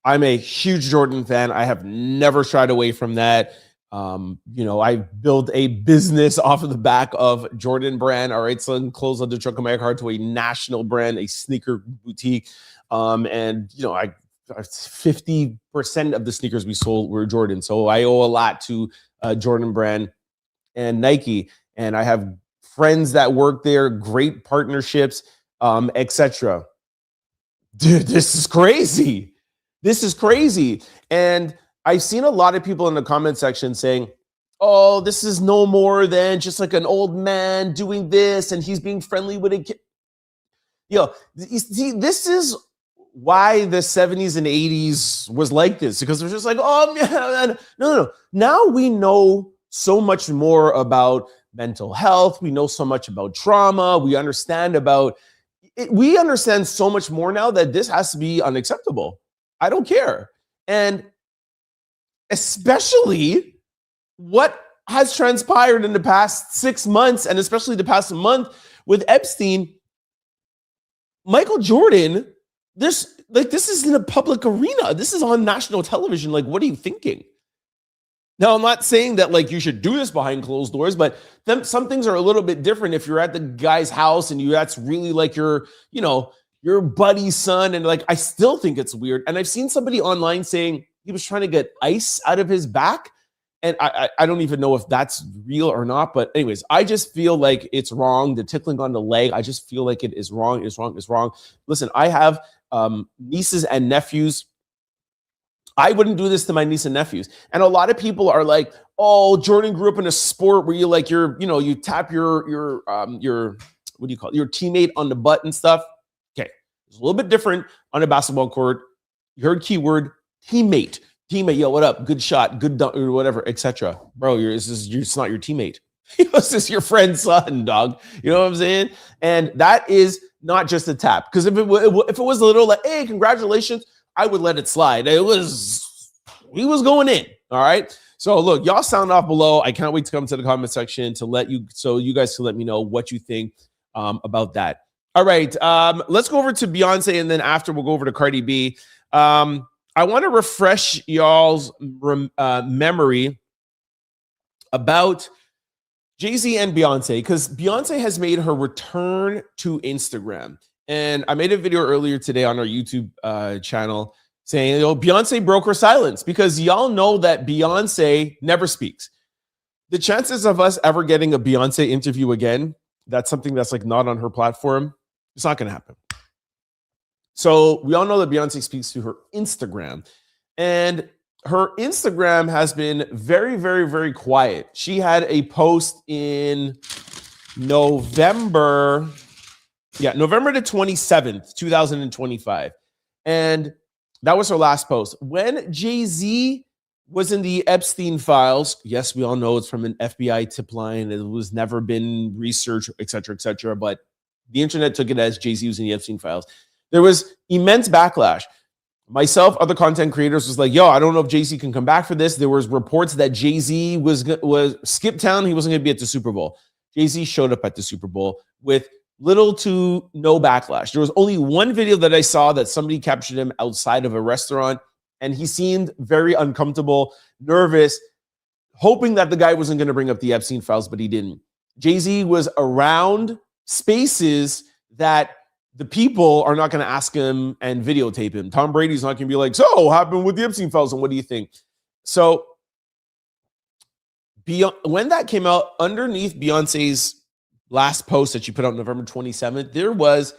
I'm a huge Jordan fan. I have never shied away from that. I built a business off of the back of Jordan brand. All right, selling clothes on the trunk of my car to a national brand, a sneaker boutique. 50% of the sneakers we sold were Jordan. So I owe a lot to Jordan brand and Nike. And I have friends that work there, great partnerships, etc. Dude, this is crazy. This is crazy. And I've seen a lot of people in the comment section saying, oh, this is no more than just like an old man doing this and he's being friendly with a kid. See, this is why the 70s and 80s was like this, because they're just like, oh, man. No. Now we know so much more about mental health. We know so much about trauma. We understand so much more now that this has to be unacceptable. I don't care. And especially what has transpired in the past 6 months, and especially the past month with Epstein, Michael Jordan, this is in a public arena. This is on national television. Like, what are you thinking? Now, I'm not saying that like you should do this behind closed doors, but some things are a little bit different if you're at the guy's house and that's really like your buddy's son. And like, I still think it's weird. And I've seen somebody online saying he was trying to get ice out of his back. And I don't even know if that's real or not. But anyways, I just feel like it's wrong. The tickling on the leg, I just feel like it is wrong. It's wrong. It's wrong. Listen, I have nieces and nephews. I wouldn't do this to my niece and nephews. And a lot of people are like, oh, Jordan grew up in a sport where you tap your teammate on the butt and stuff. Okay. It's a little bit different on a basketball court. You heard keyword teammate. Teammate, yo, what up? Good shot, good dunk, or whatever, etc. Bro, it's not your teammate. This is your friend's son, dog. You know what I'm saying? And that is not just a tap. Because if it was a little like, hey, congratulations, I would let it slide. He was going in. All right. So look, y'all sound off below. I can't wait to come to the comment section so you guys can let me know what you think about that. All right. Let's go over to Beyonce, and then after we'll go over to Cardi B. I want to refresh y'all's memory about Jay-Z and Beyonce, because Beyonce has made her return to Instagram. And I made a video earlier today on our YouTube channel saying, Beyonce broke her silence, because y'all know that Beyonce never speaks. The chances of us ever getting a Beyonce interview again, that's something that's like not on her platform, it's not going to happen. So we all know that Beyonce speaks to her Instagram, and her Instagram has been very, very, very quiet. She had a post in November the 27th, 2025. And that was her last post. When Jay-Z was in the Epstein files, yes, we all know it's from an FBI tip line. It was never been researched, et cetera, but the internet took it as Jay-Z was in the Epstein files. There was immense backlash. Myself, other content creators was like, yo, I don't know if Jay-Z can come back for this. There was reports that Jay-Z was skipped town. He wasn't going to be at the Super Bowl. Jay-Z showed up at the Super Bowl with little to no backlash. There was only one video that I saw that somebody captured him outside of a restaurant, and he seemed very uncomfortable, nervous, hoping that the guy wasn't going to bring up the Epstein files, but he didn't. Jay-Z was around spaces that the people are not going to ask him and videotape him. Tom Brady's not going to be like, so what happened with the Epstein files and what do you think? So when that came out, underneath Beyonce's last post that she put out November 27th, there was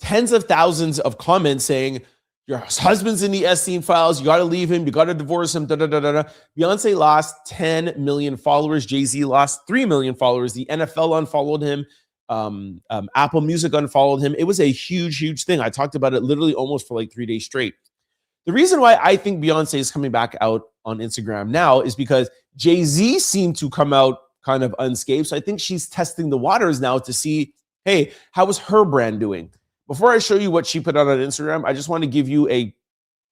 tens of thousands of comments saying, your husband's in the Epstein files, you got to leave him, you got to divorce him, da-da-da-da-da. Beyonce lost 10 million followers. Jay-Z lost 3 million followers. The NFL unfollowed him. Apple Music unfollowed him. It was a huge thing. I talked about it literally almost for like 3 days straight. The reason why I think Beyonce is coming back out on Instagram now is because Jay-Z seemed to come out kind of unscathed. So I think she's testing the waters now to see, hey, how is her brand doing? Before I show you what she put out on Instagram, I just want to give you a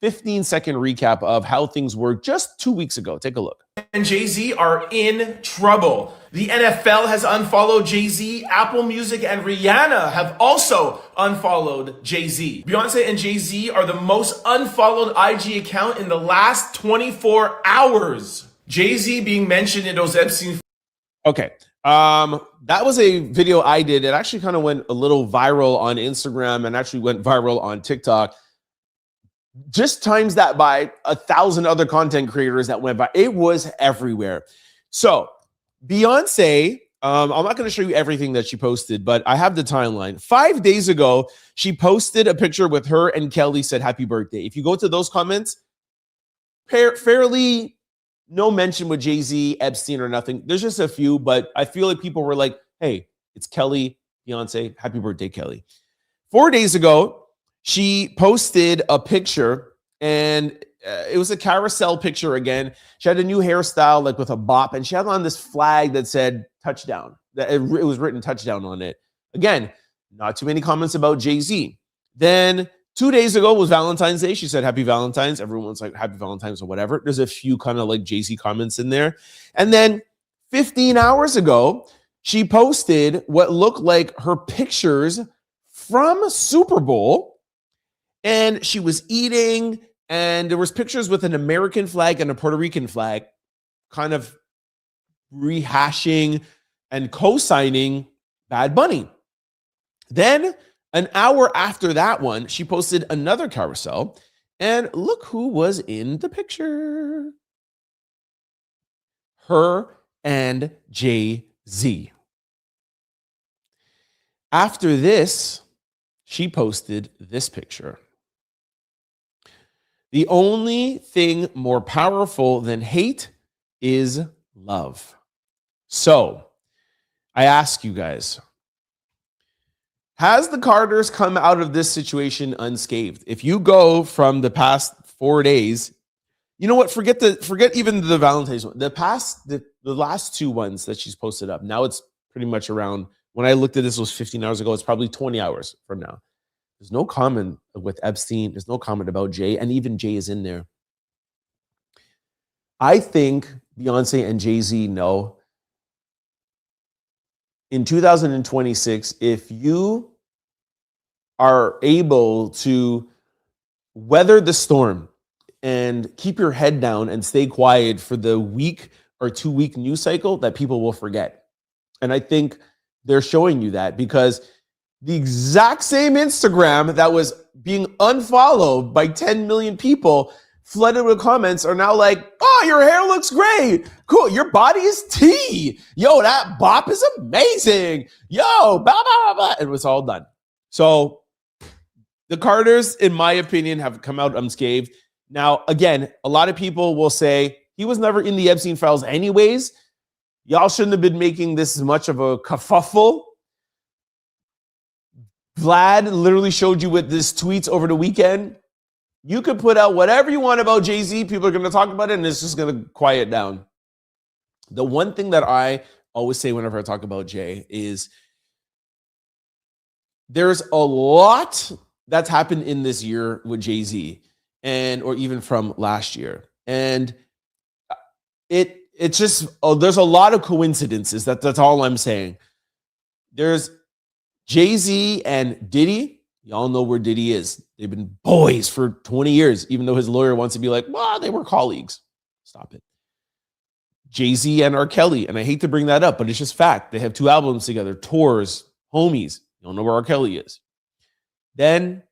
15-second recap of how things were just 2 weeks ago. Take a look. And Jay-Z are in trouble. The NFL has unfollowed Jay-Z. Apple Music and Rihanna have also unfollowed Jay-Z. Beyonce and Jay-Z are the most unfollowed IG account in the last 24 hours. Jay-Z being mentioned in those Epstein. Okay. That was a video I did. It actually kind of went a little viral on Instagram and actually went viral on TikTok. Just times that by 1,000 other content creators that went by. It was everywhere. So Beyonce, I'm not going to show you everything that she posted, but I have the timeline. 5 days ago, she posted a picture with her and Kelly, said happy birthday. If you go to those comments, fairly no mention with Jay-Z, Epstein, or nothing. There's just a few, but I feel like people were like, hey, it's Kelly, Beyonce, happy birthday, Kelly. 4 days ago, she posted a picture, and it was a carousel picture again. She had a new hairstyle, like with a bop, and she had on this flag that said touchdown. It was written touchdown on it. Again, not too many comments about Jay-Z. Then 2 days ago was Valentine's Day. She said happy Valentine's. Everyone's like happy Valentine's or whatever. There's a few kind of like Jay-Z comments in there. And then 15 hours ago, she posted what looked like her pictures from Super Bowl. And she was eating, and there was pictures with an American flag and a Puerto Rican flag, kind of rehashing and co-signing Bad Bunny. Then an hour after that one, she posted another carousel, and look who was in the picture. Her and Jay-Z. After this, she posted this picture. The only thing more powerful than hate is love. So, I ask you guys, has the Carters come out of this situation unscathed? If you go from the past 4 days, you know what? Forget even the Valentine's one. The last two ones that she's posted up. Now it's pretty much around, when I looked at this, it was 15 hours ago. It's probably 20 hours from now. There's no comment with Epstein. There's no comment about Jay, and even Jay is in there. I think Beyonce and Jay-Z know in 2026, if you are able to weather the storm and keep your head down and stay quiet for the week or 2 week news cycle, that people will forget. And I think they're showing you that, because the exact same Instagram that was being unfollowed by 10 million people, flooded with comments, are now like, oh, your hair looks great. Cool. Your body is tea. Yo, that bop is amazing. Yo, blah, blah, blah, blah. It was all done. So the Carters, in my opinion, have come out unscathed. Now, again, a lot of people will say he was never in the Epstein files anyways. Y'all shouldn't have been making this as much of a kerfuffle. Vlad literally showed you with this tweets over the weekend. You could put out whatever you want about Jay-Z. People are going to talk about it, and it's just going to quiet down. The one thing that I always say whenever I talk about Jay is there's a lot that's happened in this year with Jay-Z or even from last year. And it's just, there's a lot of coincidences. That's all I'm saying. There's Jay-Z and Diddy. Y'all know where Diddy is. They've been boys for 20 years, even though his lawyer wants to be like, well, they were colleagues. Stop it. Jay-Z and R. Kelly, and I hate to bring that up, but it's just fact. They have 2 albums together, tours, homies. You don't know where R. Kelly is. Then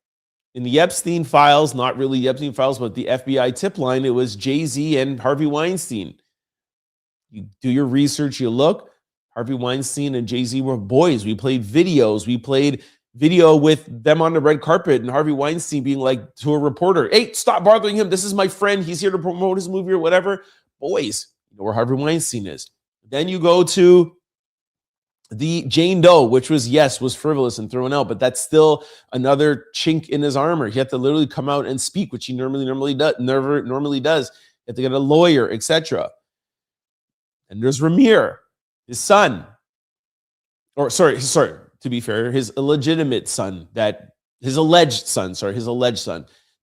in the Epstein files, not really the Epstein files, but the FBI tip line, it was Jay-Z and Harvey Weinstein. You do your research, you look. Harvey Weinstein and Jay-Z were boys. We played videos. We played video with them on the red carpet and Harvey Weinstein being like to a reporter, hey, stop bothering him. This is my friend. He's here to promote his movie or whatever. Boys, you know where Harvey Weinstein is. Then you go to the Jane Doe, which was frivolous and thrown out, but that's still another chink in his armor. He had to literally come out and speak, which he normally does. He had to get a lawyer, etc. And there's Ramir, his son, to be fair, his alleged son, that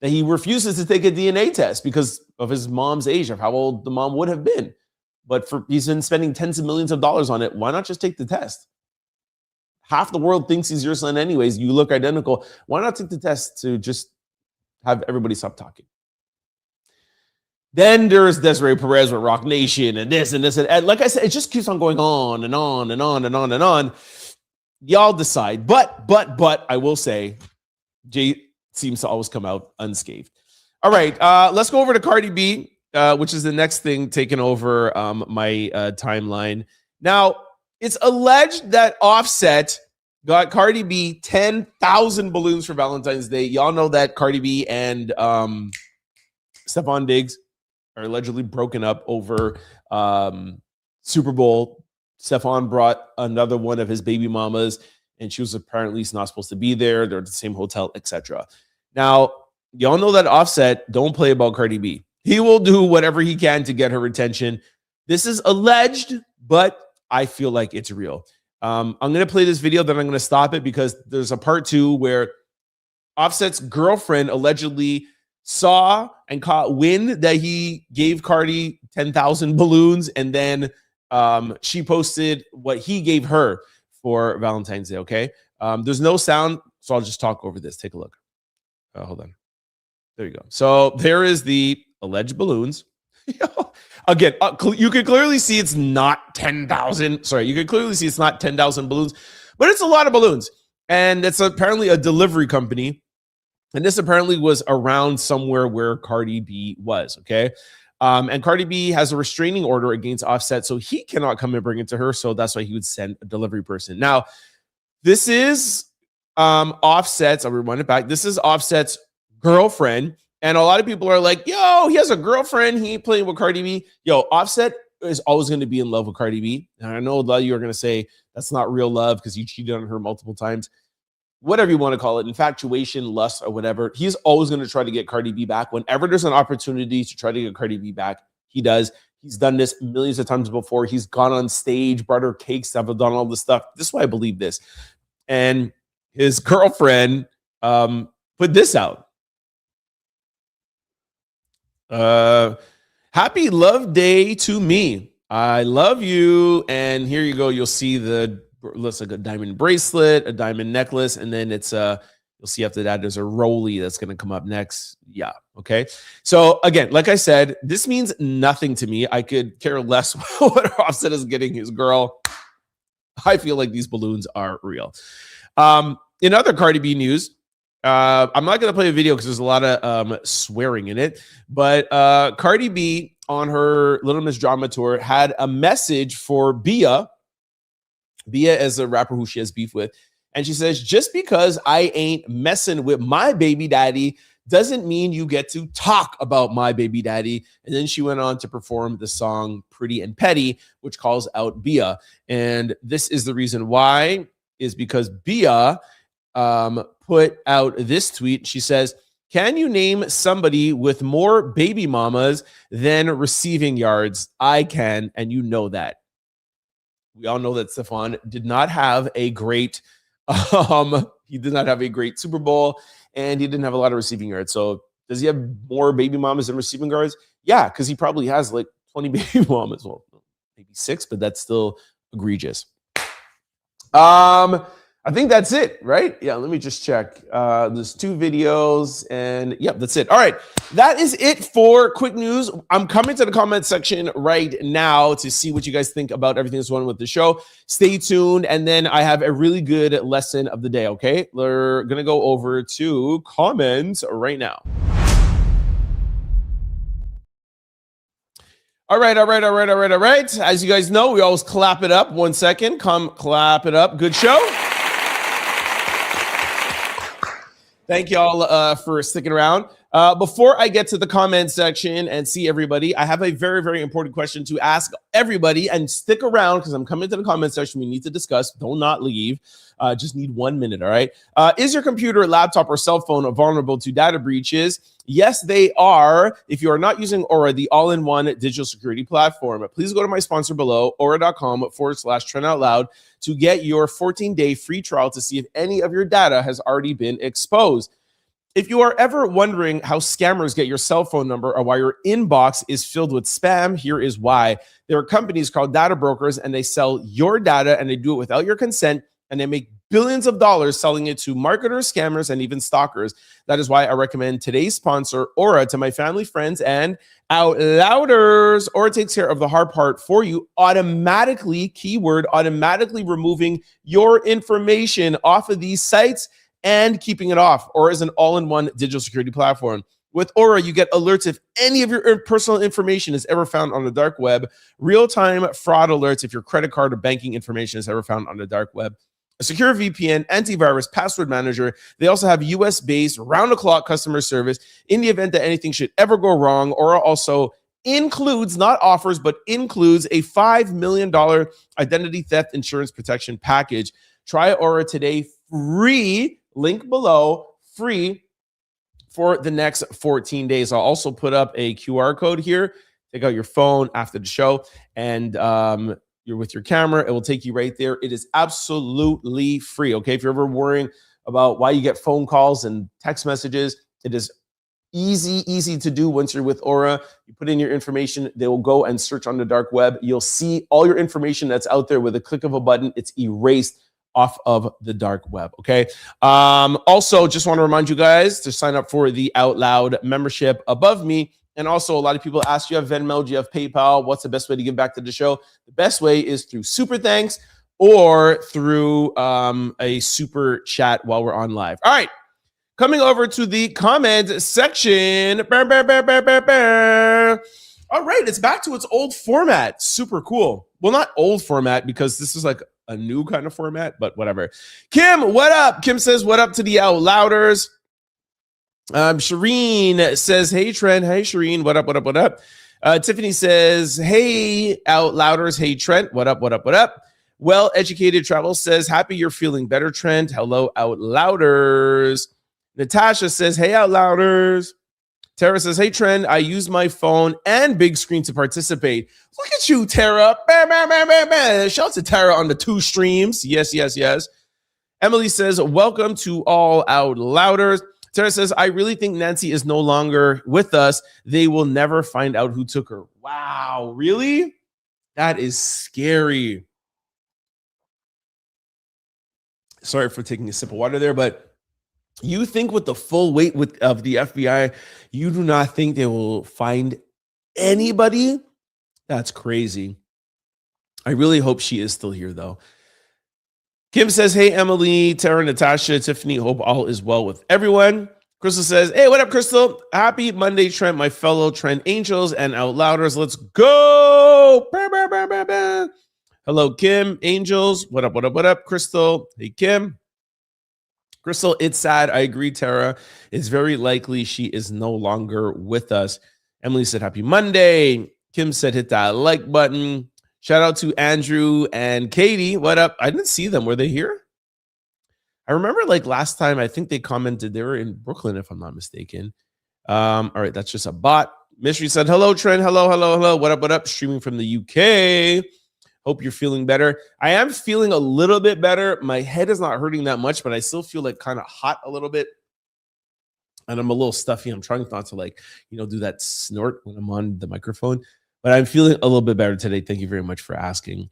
he refuses to take a DNA test because of his mom's age, of how old the mom would have been. But he's been spending tens of millions of dollars on it. Why not just take the test? Half the world thinks he's your son anyways. You look identical. Why not take the test to just have everybody stop talking? Then there's Desiree Perez with Rock Nation and this and this. And like I said, it just keeps on going on and on and on and on and on. Y'all decide. But I will say, Jay seems to always come out unscathed. All right, let's go over to Cardi B, which is the next thing taking over my timeline. Now, it's alleged that Offset got Cardi B 10,000 balloons for Valentine's Day. Y'all know that Cardi B and Stephon Diggs are allegedly broken up over Super Bowl. Stephon brought another one of his baby mamas, and she was apparently not supposed to be there. They're at the same hotel, etc. Now, y'all know that Offset don't play about Cardi B. He will do whatever he can to get her attention. This is alleged, but I feel like it's real. I'm going to play this video, then I'm going to stop it because there's a part 2 where Offset's girlfriend allegedly saw and caught wind that he gave Cardi 10,000 balloons, and then she posted what he gave her for Valentine's Day, okay? There's no sound, so I'll just talk over this. Take a look. Hold on. There you go. So there is the alleged balloons. Again, you can clearly see it's not 10,000. Sorry, you can clearly see it's not 10,000 balloons, but it's a lot of balloons. And it's apparently a delivery company. And this apparently was around somewhere where Cardi B was, okay? And Cardi B has a restraining order against Offset, so he cannot come and bring it to her. So that's why he would send a delivery person. Now, this is Offset's, I'll rewind it back. This is Offset's girlfriend. And a lot of people are like, yo, he has a girlfriend. He ain't playing with Cardi B. Yo, Offset is always going to be in love with Cardi B. And I know a lot of you are going to say that's not real love because he cheated on her multiple times. Whatever you want to call it, infatuation, lust, or whatever. He's always going to try to get Cardi B back. Whenever there's an opportunity to try to get Cardi B back, he does. He's done this millions of times before. He's gone on stage, brought her cakes, have done all this stuff. This is why I believe this. And his girlfriend put this out. Happy love day to me. I love you. And here you go. You'll see looks like a diamond bracelet, a diamond necklace, and then it's you'll see after that there's a rollie that's going to come up next. Yeah, okay. So again, like I said, this means nothing to me. I could care less what Offset is getting his girl. I feel like these balloons are real. In other Cardi B news, I'm not going to play a video because there's a lot of swearing in it, but Cardi B on her Little Miss Drama tour had a message for Bia. Bia is a rapper who she has beef with. And she says, just because I ain't messing with my baby daddy doesn't mean you get to talk about my baby daddy. And then she went on to perform the song Pretty and Petty, which calls out Bia. And this is the reason why, is because Bia put out this tweet. She says, can you name somebody with more baby mamas than receiving yards? I can, and you know that. We all know that Stephon did not have a great he did not have a great Super Bowl, and he didn't have a lot of receiving yards. So does he have more baby mamas than receiving yards? Yeah, because he probably has like 20 baby mamas. Well, maybe 6, but that's still egregious. I think that's it, right? Yeah, let me just check. There's 2 videos, and yep, that's it. All right, that is it for quick news. I'm coming to the comment section right now to see what you guys think about everything that's going on with the show. Stay tuned, and then I have a really good lesson of the day, okay? We're gonna go over to comments right now. All right. As you guys know, we always clap it up. 1 second, come clap it up. Good show. Thank y'all for sticking around. Before I get to the comment section and see everybody, I have a very, very important question to ask everybody, and stick around because I'm coming to the comment section. We need to discuss. Don't not leave. Just need 1 minute, all right? Is your computer, laptop, or cell phone vulnerable to data breaches? Yes, they are. If you are not using Aura, the all-in-one digital security platform, please go to my sponsor below, aura.com/Trent Out Loud, to get your 14-day free trial to see if any of your data has already been exposed. If you are ever wondering how scammers get your cell phone number or why your inbox is filled with spam, here is why. There are companies called data brokers, and they sell your data, and they do it without your consent, and they make billions of dollars selling it to marketers, scammers, and even stalkers. That is why I recommend today's sponsor, Aura, to my family, friends, and out louders. Aura takes care of the hard part for you automatically, keyword, automatically removing your information off of these sites and keeping it off. Aura is an all-in-one digital security platform. With Aura, you get alerts if any of your personal information is ever found on the dark web, real-time fraud alerts if your credit card or banking information is ever found on the dark web, a secure VPN, antivirus, password manager. They also have US-based, round-the-clock customer service in the event that anything should ever go wrong. Aura also includes, not offers, but includes a $5 million identity theft insurance protection package. Try Aura today, free, link below, free for the next 14 days. I'll also put up a QR code here. Take out your phone after the show, and you're with your camera. It will take you right there. It is absolutely free, okay? If you're ever worrying about why you get phone calls and text messages, it is easy to do once you're with Aura. You put in your information, they will go and search on the dark web. You'll see all your information that's out there with a click of a button. It's erased off of the dark web, okay? Also, just want to remind you guys to sign up for the Out Loud membership above me. And also, a lot of people ask, do you have Venmo? Do you have PayPal? What's the best way to give back to the show? The best way is through Super Thanks or through a Super Chat while we're on live. All right, coming over to the comment section. All right, it's back to its old format. Super cool. Well, not old format, because this is like a new kind of format, but whatever. Kim, what up? Kim says, what up to the Out Louders? Shireen says, hey, Trent. Hey, Shireen. What up? Tiffany says, hey, Out Louders. Hey, Trent. What up? Well-Educated Travel says, happy you're feeling better, Trent. Hello, Out Louders. Natasha says, hey, Out Louders. Tara says, hey, Trent, I use my phone and big screen to participate. Look at you, Tara. Shout out to Tara on the 2 streams. Yes. Emily says, welcome to all Out Louders. Tara says, I really think Nancy is no longer with us. They will never find out who took her. Wow, really? That is scary. Sorry for taking a sip of water there, but you think with the full weight of the FBI, you do not think they will find anybody? That's crazy. I really hope she is still here, though. Kim says, hey, Emily, Tara, Natasha, Tiffany, hope all is well with everyone. Crystal says, hey, what up, Crystal? Happy Monday, Trent, my fellow Trent Angels and Out Louders. Let's go. Hello, Kim, Angels. What up, Crystal? Hey, Kim. Crystal, it's sad. I agree, Tara. It's very likely she is no longer with us. Emily said, happy Monday. Kim said, hit that like button. Shout out to Andrew and Katie. What up? I didn't see them. Were they here? I remember like last time, I think they commented they were in Brooklyn, if I'm not mistaken. All right, that's just a bot. Mystery said, hello, Trent. Hello. What up? Streaming from the UK. Hope you're feeling better. I am feeling a little bit better. My head is not hurting that much, but I still feel like kind of hot a little bit. and I'm a little stuffy. I'm trying not to do that snort when I'm on the microphone, but I'm feeling a little bit better today. Thank you very much for asking.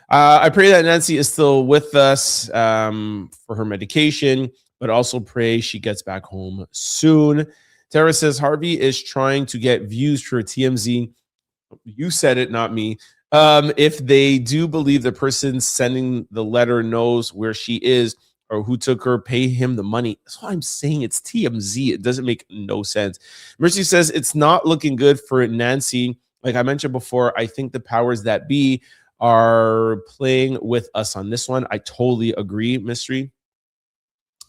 I pray that Nancy is still with us for her medication, but also pray she gets back home soon. Tara says, Harvey is trying to get views for TMZ. You said it, not me. If they do believe the person sending the letter knows where she is or who took her, pay him the money. That's why I'm saying it's TMZ. It doesn't make no sense. Mercy says, it's not looking good for Nancy. Like I mentioned before, I think the powers that be are playing with us on this one. I totally agree, Mystery.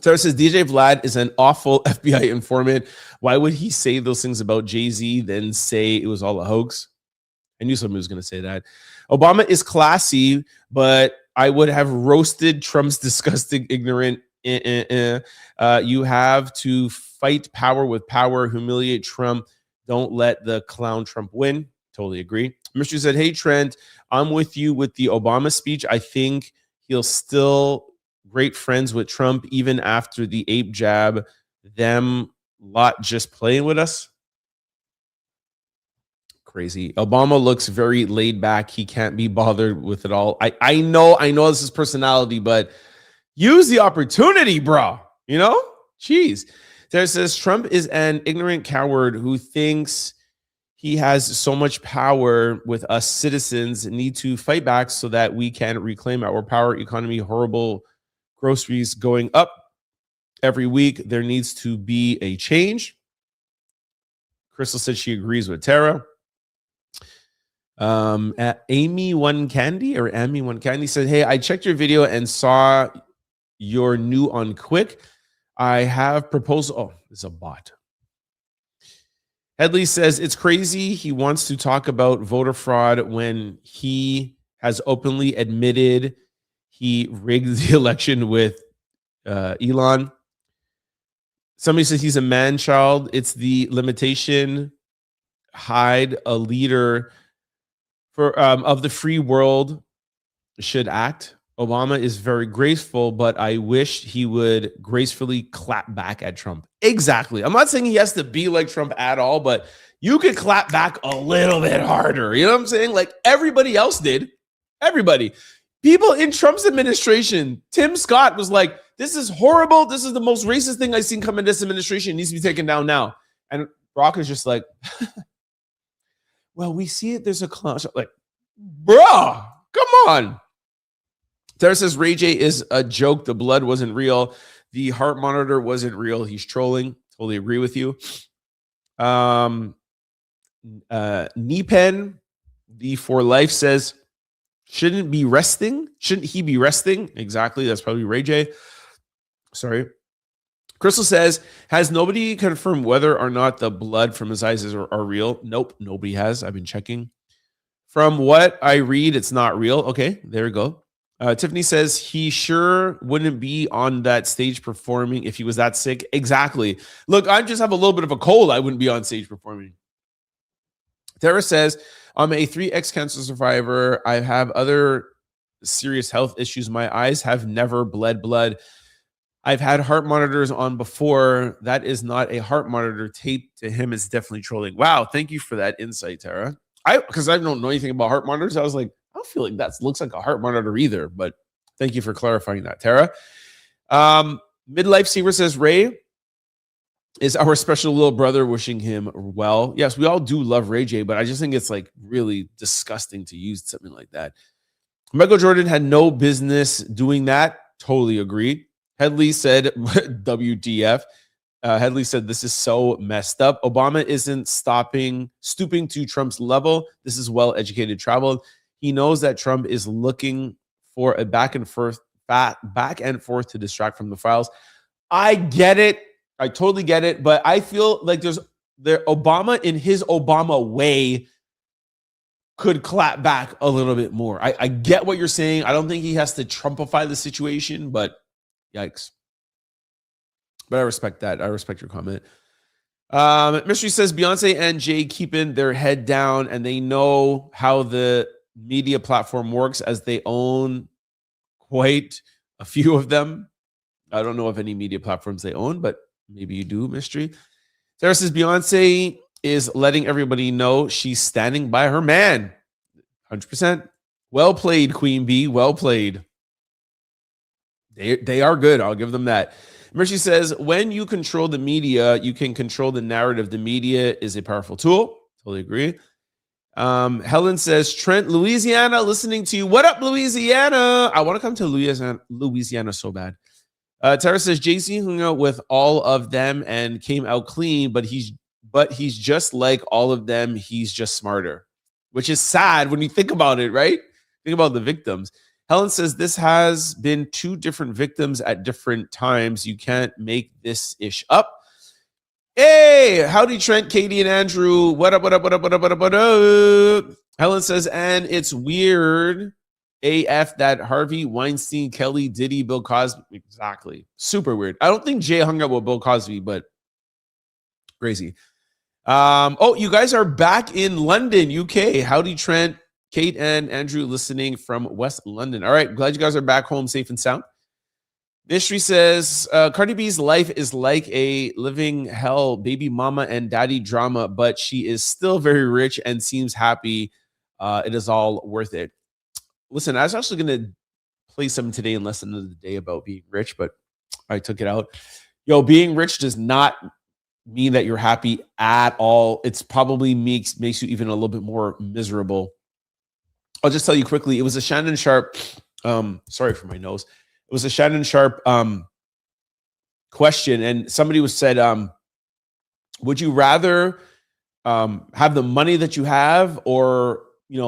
Sarah says, DJ Vlad is an awful FBI informant. Why would he say those things about Jay-Z, then say it was all a hoax? I knew somebody was going to say that. Obama is classy, but I would have roasted Trump's disgusting, ignorant. You have to fight power with power, humiliate Trump. Don't let the clown Trump win. Totally agree. Mystery said, hey, Trent, I'm with you with the Obama speech. I think he'll still great friends with Trump even after the ape jab. Them lot just playing with us. Crazy. Obama looks very laid back. He can't be bothered with it all. I know this is personality, but use the opportunity, bro. Jeez. There says Trump is an ignorant coward who thinks he has so much power with us citizens. Need to fight back so that we can reclaim our power. Economy horrible. Groceries going up every week. There needs to be a change. Crystal said she agrees with Tara. Amy One Candy said, hey, I checked your video and saw you're new on Quick. I have proposal. Oh, it's a bot. Headley says it's crazy. He wants to talk about voter fraud when he has openly admitted he rigged the election with Elon. Somebody says he's a man child. It's the limitation. Hide a leader of the free world should act. Obama is very graceful, but I wish he would gracefully clap back at Trump. Exactly. I'm not saying he has to be like Trump at all, but you could clap back a little bit harder. You know what I'm saying? Like everybody else did. Everybody. People in Trump's administration, Tim Scott was like, this is horrible. This is the most racist thing I've seen come in this administration. It needs to be taken down now. And Brock is just like, well, we see it. There's a clown. Like, bruh, come on. Tara says Ray J is a joke. The blood wasn't real. The heart monitor wasn't real. He's trolling. Totally agree with you. Kneepen, the for life says, shouldn't he be resting? Exactly. That's probably Ray J. Sorry. Crystal says, has nobody confirmed whether or not the blood from his eyes are real? Nope, nobody has. I've been checking. From what I read, it's not real. Okay, there we go. Tiffany says he sure wouldn't be on that stage performing if he was that sick. Exactly. Look, I just have a little bit of a cold. I wouldn't be on stage performing. Tara says, I'm a 3X cancer survivor. I have other serious health issues. My eyes have never bled blood. I've had heart monitors on before. That is not a heart monitor. Taped to him is definitely trolling. Wow, thank you for that insight, Tara. Because I don't know anything about heart monitors. I was like, I don't feel like that looks like a heart monitor either. But thank you for clarifying that, Tara. Midlife Seaver says, Ray is our special little brother, wishing him well. Yes, we all do love Ray J, but I just think it's like really disgusting to use something like that. Michael Jordan had no business doing that. Totally agree. Headley said, WTF. Headley said, this is so messed up. Obama isn't stooping to Trump's level. This is well-educated travel. He knows that Trump is looking for a back and forth to distract from the files. I get it. I totally get it. But I feel like Obama in his Obama way could clap back a little bit more. I get what you're saying. I don't think he has to Trumpify the situation, but yikes. But I respect that. I respect your comment. Mystery says Beyonce and Jay keeping their head down and they know how the media platform works as they own quite a few of them. I don't know of any media platforms they own, but maybe you do, Mystery. Sarah says Beyonce is letting everybody know she's standing by her man. 100%. Well played, Queen Bee. Well played. They are good. I'll give them that. Mercy says, when you control the media, you can control the narrative. The media is a powerful tool. Totally agree. Helen says, Trent, Louisiana, listening to you. What up, Louisiana? I want to come to Louisiana so bad. Tara says, Jay-Z hung out with all of them and came out clean, but he's just like all of them. He's just smarter, which is sad when you think about it, right? Think about the victims. Helen says, this has been 2 different victims at different times. You can't make this ish up. Hey, howdy, Trent, Katie, and Andrew. What up, what up, what up, what up, what up, what up? Helen says, and it's weird AF that Harvey, Weinstein, Kelly, Diddy, Bill Cosby. Exactly. Super weird. I don't think Jay hung out with Bill Cosby, but crazy. Oh, you guys are back in London, UK. Howdy, Trent, Kate, and Andrew listening from West London. All right. Glad you guys are back home safe and sound. Mystery says, Cardi B's life is like a living hell, baby mama and daddy drama, but she is still very rich and seems happy. It is all worth it. Listen, I was actually going to play something today in Lesson of the Day about being rich, but I took it out. Yo, being rich does not mean that you're happy at all. It's probably makes you even a little bit more miserable. I'll just tell you quickly. It was a Shannon Sharp. Sorry for my nose. It was a Shannon Sharp question, and somebody said, "Would you rather have the money that you have, or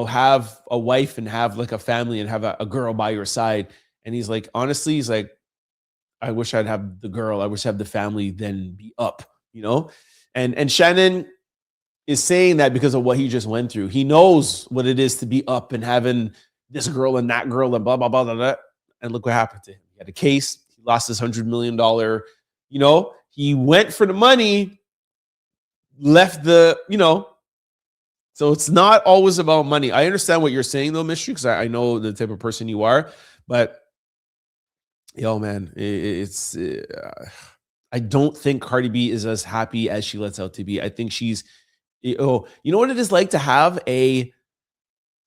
have a wife and have like a family and have a girl by your side?" And he's like, honestly, he's like, I wish I'd have the girl. I wish I'd have the family, then be up, And Shannon is saying that because of what he just went through. He knows what it is to be up and having this girl and that girl and blah, blah, blah, blah, blah. And look what happened to him. He had a case. He lost his $100 million. He went for the money, left so it's not always about money. I understand what you're saying though, Mystery, because I know the type of person you are, but yo, man, I don't think Cardi B is as happy as she lets out to be. I think she's, you know what it is like to have a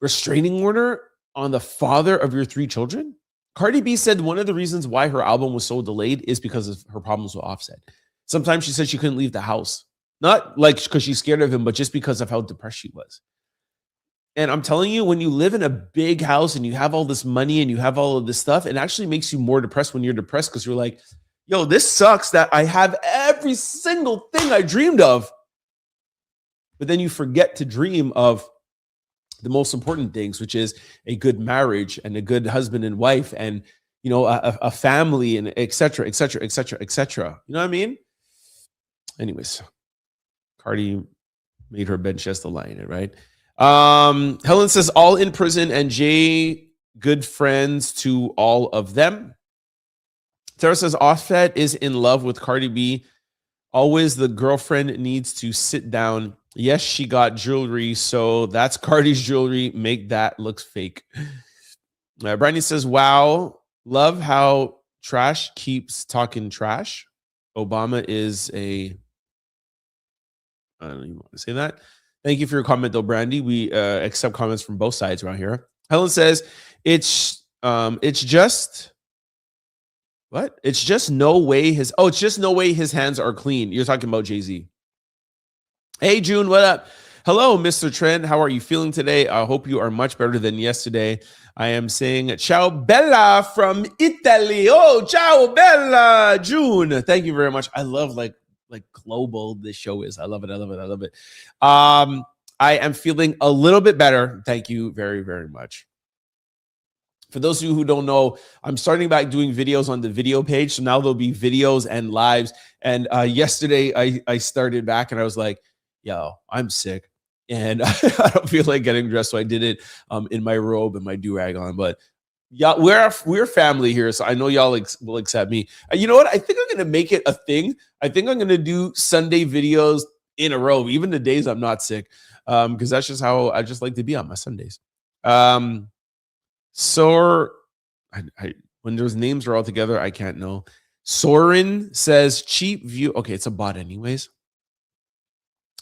restraining order on the father of your 3 children? Cardi B said one of the reasons why her album was so delayed is because of her problems with Offset. Sometimes she said she couldn't leave the house. Not like because she's scared of him, but just because of how depressed she was. And I'm telling you, when you live in a big house and you have all this money and you have all of this stuff, it actually makes you more depressed when you're depressed because you're like, yo, this sucks that I have every single thing I dreamed of. But then you forget to dream of the most important things, which is a good marriage and a good husband and wife and, a family and et cetera, et cetera, et cetera, et cetera. You know what I mean? Anyways, Cardi made her bed, she has to lie in it, right? Helen says, all in prison and Jay, good friends to all of them. Tara says, Offset is in love with Cardi B. Always the girlfriend needs to sit down. Yes, she got jewelry, so that's Cardi's jewelry. Make that look fake. Brandy says, wow, love how trash keeps talking trash. Obama is a... I don't even want to say that. Thank you for your comment, though, Brandy. We accept comments from both sides around here. Helen says, it's just... What? It's just no way his... Oh, it's just no way his hands are clean. You're talking about Jay-Z. Hey, June, what up? Hello, Mr. Trent. How are you feeling today? I hope you are much better than yesterday. I am saying ciao bella from Italy. Oh, ciao bella, June. Thank you very much. I love like global this show is. I love it. I love it. I love it. I am feeling a little bit better. Thank you very, very much. For those of you who don't know, I'm starting back doing videos on the video page. So now there'll be videos and lives. And yesterday I started back and I was like, yo, I'm sick. And I don't feel like getting dressed. So I did it in my robe and my do-rag on. But yeah, we're family here. So I know y'all will accept me. You know what? I think I'm going to make it a thing. I think I'm going to do Sunday videos in a row, even the days I'm not sick. Because that's just how I just like to be on my Sundays. So when those names are all together, I can't know. Soren says cheap view. Okay, it's a bot anyways.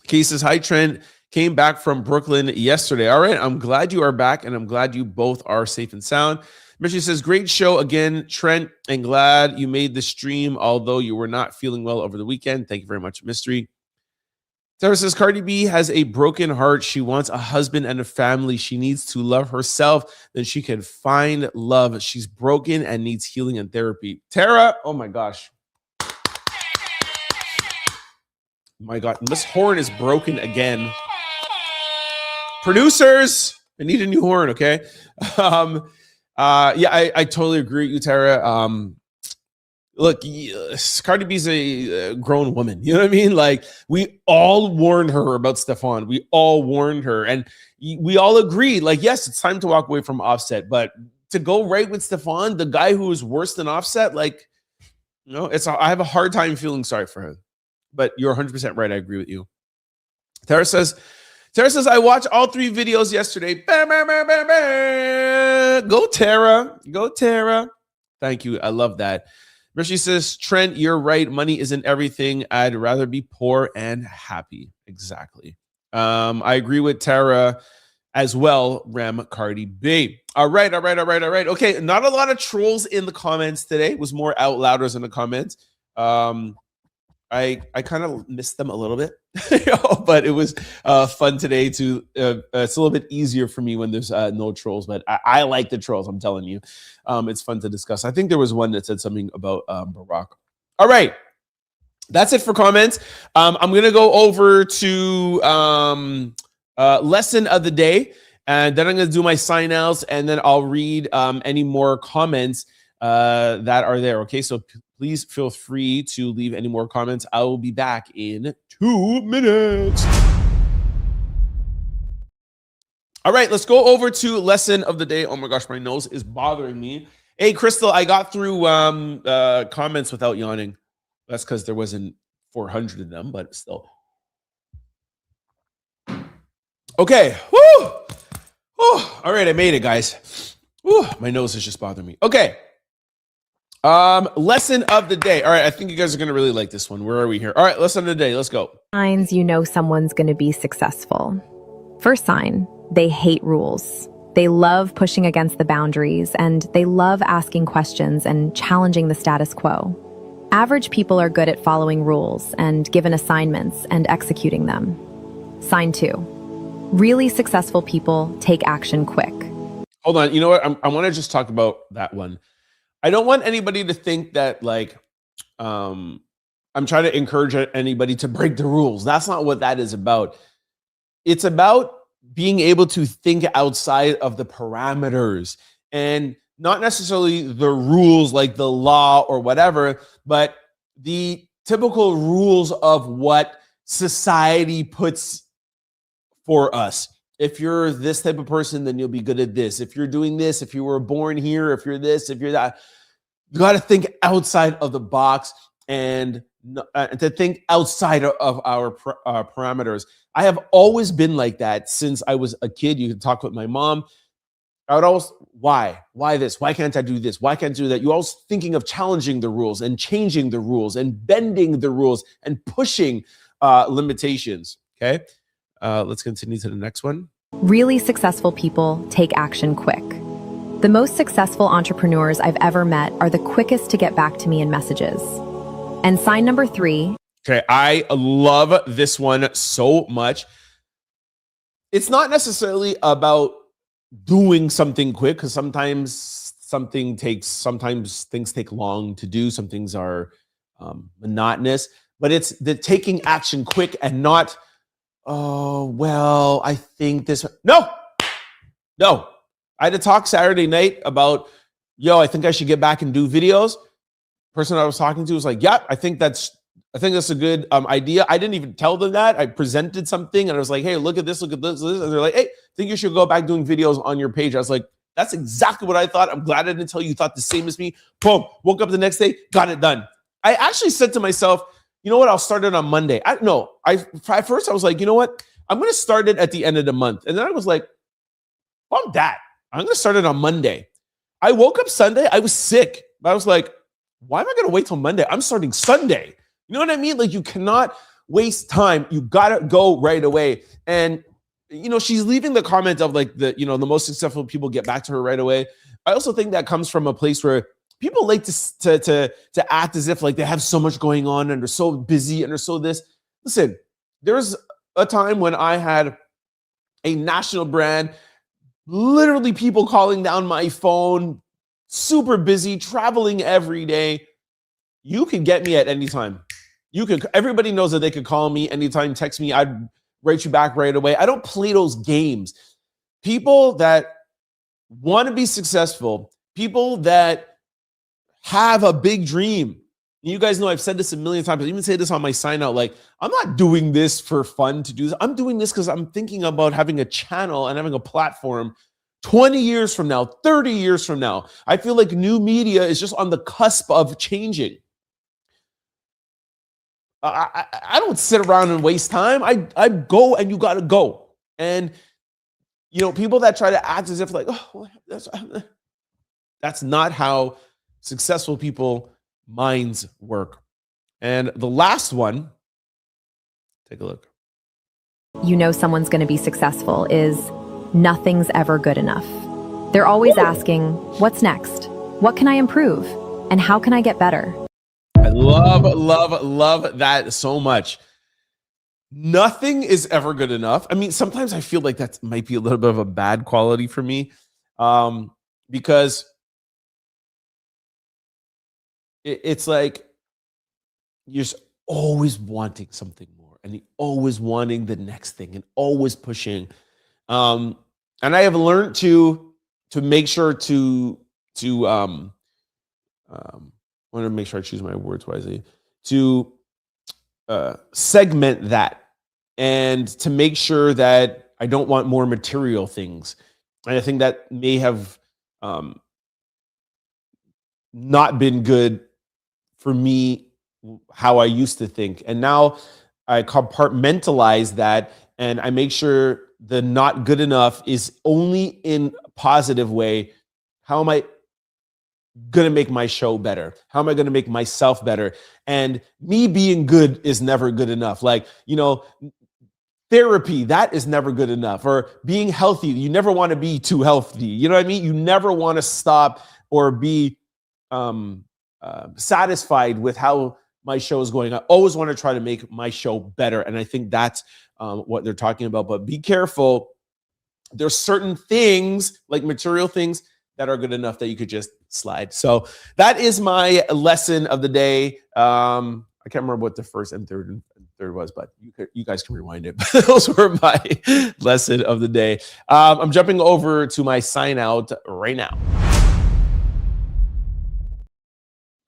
Kay says, hi, Trent. Came back from Brooklyn yesterday. All right. I'm glad you are back, and I'm glad you both are safe and sound. Mitchie says, great show again, Trent, and glad you made the stream, although you were not feeling well over the weekend. Thank you very much, Mystery. Sarah says, Cardi B has a broken heart. She wants a husband and a family. She needs to love herself. Then she can find love. She's broken and needs healing and therapy. Tara, oh my gosh. My God, this horn is broken again. Producers, I need a new horn, okay? I totally agree with you, Tara. Look, Cardi B's a grown woman. You know what I mean? Like, we all warned her about Stefan. We all warned her. And we all agreed, like, yes, it's time to walk away from Offset. But to go right with Stefan, the guy who is worse than Offset, like, you know, I have a hard time feeling sorry for him. But you're 100% right. I agree with you. Tara says, I watched all 3 videos yesterday. Go, Tara. Go, Tara. Thank you. I love that. She says, Trent, you're right. Money isn't everything. I'd rather be poor and happy. Exactly. I agree with Tara as well. Ram Cardi B. All right. Okay. Not a lot of trolls in the comments today. It was more out louders in the comments. I kind of missed them a little bit, but it was fun today to, it's a little bit easier for me when there's no trolls, but I like the trolls. I'm telling you, it's fun to discuss. I think there was one that said something about Barack. All right. That's it for comments. I'm going to go over to lesson of the day, and then I'm going to do my sign outs, and then I'll read any more comments that are there. Okay. So please feel free to leave any more comments. I will be back in 2 minutes. All right, let's go over to lesson of the day. Oh my gosh, my nose is bothering me. Hey, Crystal, I got through comments without yawning. That's because there wasn't 400 of them, but still. Okay. Woo! Woo! All right, I made it, guys. Woo! My nose is just bothering me. Okay. Lesson of the day. All right, I think you guys are going to really like this one. Where are we here? All right, lesson of the day. Let's go. Signs you know someone's going to be successful. First sign, they hate rules. They love pushing against the boundaries, and they love asking questions and challenging the status quo. Average people are good at following rules and given assignments and executing them. Sign 2, really successful people take action quick. Hold on. You know what? I want to just talk about that one. I don't want anybody to think that, like, I'm trying to encourage anybody to break the rules. That's not what that is about. It's about being able to think outside of the parameters, and not necessarily the rules like the law or whatever, but the typical rules of what society puts for us. If you're this type of person, then you'll be good at this. If you're doing this, if you were born here, if you're this, if you're that, you got to think outside of the box and to think outside of our parameters. I have always been like that since I was a kid. You could talk with my mom. I would always, why this? Why can't I do this? Why can't I do that? You're always thinking of challenging the rules and changing the rules and bending the rules and pushing limitations. Okay. Let's continue to the next one. Really successful people take action quick. The most successful entrepreneurs I've ever met are the quickest to get back to me in messages. And sign number 3. Okay, I love this one so much. It's not necessarily about doing something quick, because sometimes things take long to do. Some things are monotonous, but it's the taking action quick and not, oh, well, I think this. No. I had a talk Saturday night about, I think I should get back and do videos. Person I was talking to was like, yeah, I think that's a good idea. I didn't even tell them that. I presented something and I was like, hey, look at this. And they're like, hey, I think you should go back doing videos on your page. I was like, that's exactly what I thought. I'm glad I didn't tell you thought the same as me. Boom. Woke up the next day, got it done. I actually said to myself, you know what? I'll start it on Monday. At first I was like, you know what? I'm going to start it at the end of the month. And then I was like, fuck that. I'm going to start it on Monday. I woke up Sunday. I was sick. But I was like, why am I going to wait till Monday? I'm starting Sunday. You know what I mean? Like, you cannot waste time. You gotta go right away. And she's leaving the comment of like the most successful people get back to her right away. I also think that comes from a place where people like to act as if like they have so much going on and they're so busy and they're so this. Listen, there's a time when I had a national brand, literally people calling down my phone, super busy, traveling every day. You can get me at any time. Everybody knows that they could call me anytime, text me. I'd write you back right away. I don't play those games. People that want to be successful, people that have a big dream. You guys know I've said this a million times. I even say this on my sign out. Like, I'm not doing this for fun to do this. I'm doing this because I'm thinking about having a channel and having a platform 20 years from now, 30 years from now. I feel like new media is just on the cusp of changing. I don't sit around and waste time. I go, and you got to go. And, people that try to act as if like, oh, that's not how successful people minds work. And the last one, take a look. Someone's going to be successful is nothing's ever good enough. They're always asking, what's next? What can I improve? And how can I get better? I love that so much. Nothing is ever good enough. I mean, sometimes I feel like that might be a little bit of a bad quality for me, because it's like you're always wanting something more, and always wanting the next thing, and always pushing. And I have learned to make sure to I want to make sure I choose my words wisely, to segment that, and to make sure that I don't want more material things. And I think that may have not been good for me, how I used to think. And now I compartmentalize that, and I make sure the not good enough is only in a positive way. How am I going to make my show better? How am I going to make myself better? And me being good is never good enough. Like, therapy, that is never good enough. Or being healthy, you never want to be too healthy. You know what I mean? You never want to stop or be satisfied with how my show is going. I always want to try to make my show better. And I think that's what they're talking about. But be careful. There's certain things, like material things, that are good enough that you could just slide. So that is my lesson of the day. I can't remember what the first and third was, but you guys can rewind it. Those were my lesson of the day. I'm jumping over to my sign out right now.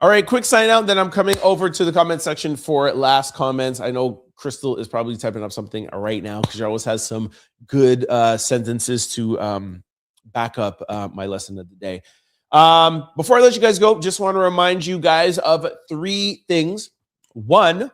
All right, quick sign out. Then I'm coming over to the comment section for last comments. I know Crystal is probably typing up something right now because she always has some good sentences to back up my lesson of the day. Before I let you guys go, just want to remind you guys of 3 things. 1,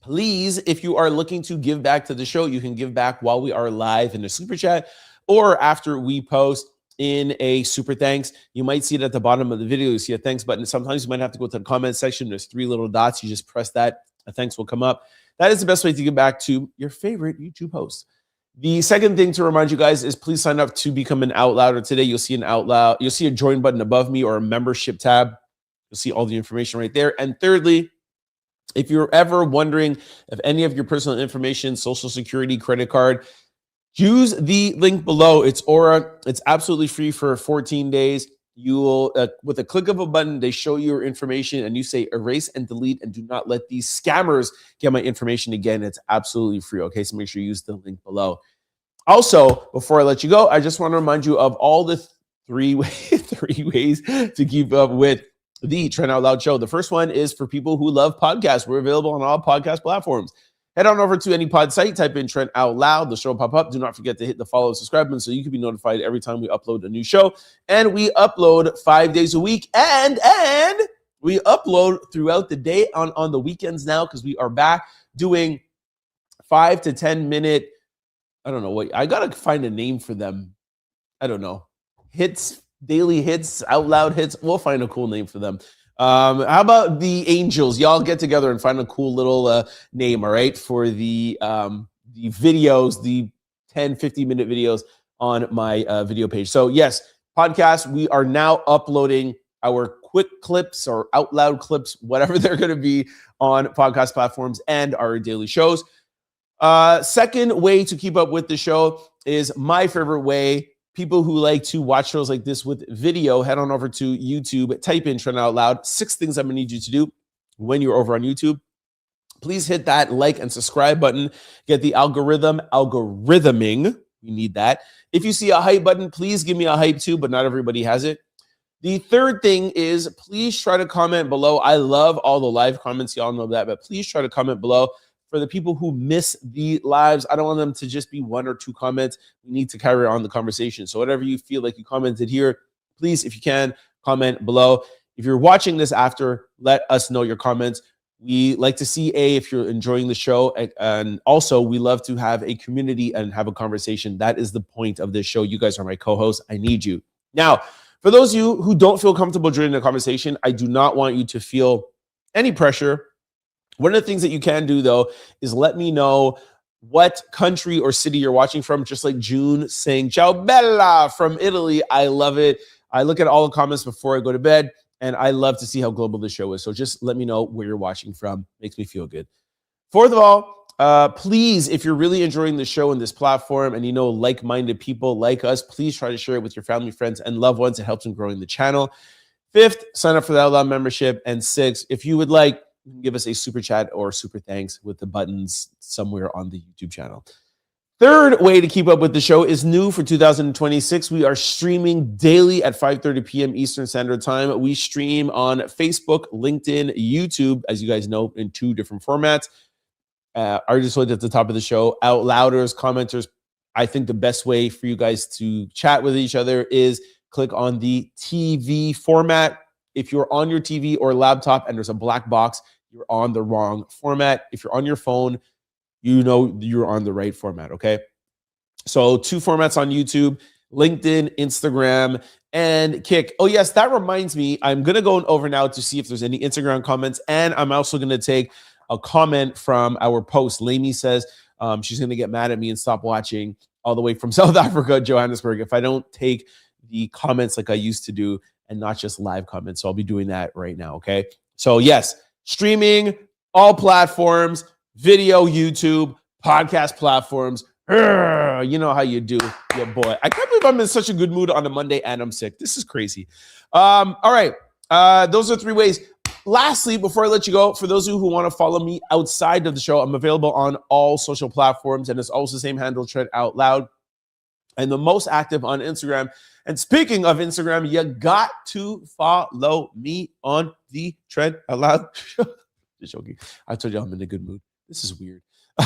please, if you are looking to give back to the show, you can give back while we are live in the super chat or after we post in a super thanks. You might see it at the bottom of the video. You see a thanks button. Sometimes you might have to go to the comment section. There's 3 little dots. You just press that. A thanks will come up. That is the best way to give back to your favorite YouTube host. The second thing to remind you guys is please sign up to become an Out Louder today. You'll see you'll see a join button above me or a membership tab. You'll see all the information right there. And thirdly, if you're ever wondering if any of your personal information, social security, credit card, use the link below. It's Aura. It's absolutely free for 14 days. You will, with a click of a button, they show you your information and you say erase and delete and do not let these scammers get my information again. It's absolutely free. Okay, so make sure you use the link below. Also, before I let you go, I just want to remind you of all the 3 ways to keep up with the Trent Out Loud show. The first one is for people who love podcasts. We're available on all podcast platforms. Head on over to any pod site, type in Trent Out Loud. The show will pop up. Do not forget to hit the follow and subscribe button so you can be notified every time we upload a new show. And we upload 5 days a week. And we upload throughout the day on the weekends now because we are back doing 5 to 10 minute, I don't know what, I got to find a name for them. I don't know. Hits, daily hits, out loud hits. We'll find a cool name for them. How about the Angels? Y'all get together and find a cool little name, all right, for the videos, the 10, 15-minute videos on my video page. So yes, podcast, we are now uploading our quick clips or out loud clips, whatever they're going to be, on podcast platforms and our daily shows. Second way to keep up with the show is my favorite way. People who like to watch shows like this with video, head on over to YouTube, type in Trent Out Loud. 6 things I'm going to need you to do when you're over on YouTube. Please hit that like and subscribe button. Get the algorithming. We need that. If you see a hype button, please give me a hype too, but not everybody has it. The third thing is please try to comment below. I love all the live comments. Y'all know that, but please try to comment below. For the people who miss the lives, I don't want them to just be 1 or 2 comments. We need to carry on the conversation. So whatever you feel like you commented here, please, if you can, comment below. If you're watching this after, let us know your comments. We like to see if you're enjoying the show. And also, we love to have a community and have a conversation. That is the point of this show. You guys are my co-hosts. I need you. Now, for those of you who don't feel comfortable joining the conversation, I do not want you to feel any pressure. One of the things that you can do, though, is let me know what country or city you're watching from, just like June saying, Ciao Bella from Italy. I love it. I look at all the comments before I go to bed, and I love to see how global the show is. So just let me know where you're watching from. Makes me feel good. Fourth of all, please, if you're really enjoying the show and this platform and you know like-minded people like us, please try to share it with your family, friends, and loved ones. It helps in growing the channel. 5th, sign up for the Outloud membership. And 6th, if you would like, you can give us a super chat or super thanks with the buttons somewhere on the YouTube channel. Third way to keep up with the show is new for 2026. We are streaming daily at 5:30 p.m. Eastern Standard Time. We stream on Facebook, LinkedIn, YouTube, as you guys know, in 2 different formats. I just looked at the top of the show. Out louders, commenters. I think the best way for you guys to chat with each other is click on the TV format. If you're on your TV or laptop and there's a black box, you're on the wrong format. If you're on your phone, you know you're on the right format, okay? So 2 formats on YouTube, LinkedIn, Instagram, and Kick. Oh, yes, that reminds me. I'm going to go over now to see if there's any Instagram comments, and I'm also going to take a comment from our post. Lamy says she's going to get mad at me and stop watching all the way from South Africa, Johannesburg, if I don't take the comments like I used to do and not just live comments. So I'll be doing that right now, okay? So yes, streaming, all platforms, video, YouTube, podcast platforms. You know how you do, your boy. I can't believe I'm in such a good mood on a Monday and I'm sick. This is crazy. All right, those are 3 ways. Lastly, before I let you go, for those of you who want to follow me outside of the show, I'm available on all social platforms, and it's also the same handle, Trent Out Loud. And the most active on Instagram. And speaking of Instagram, you got to follow me on the Trent Out Loud show. Just joking. I told you I'm in a good mood. This is weird.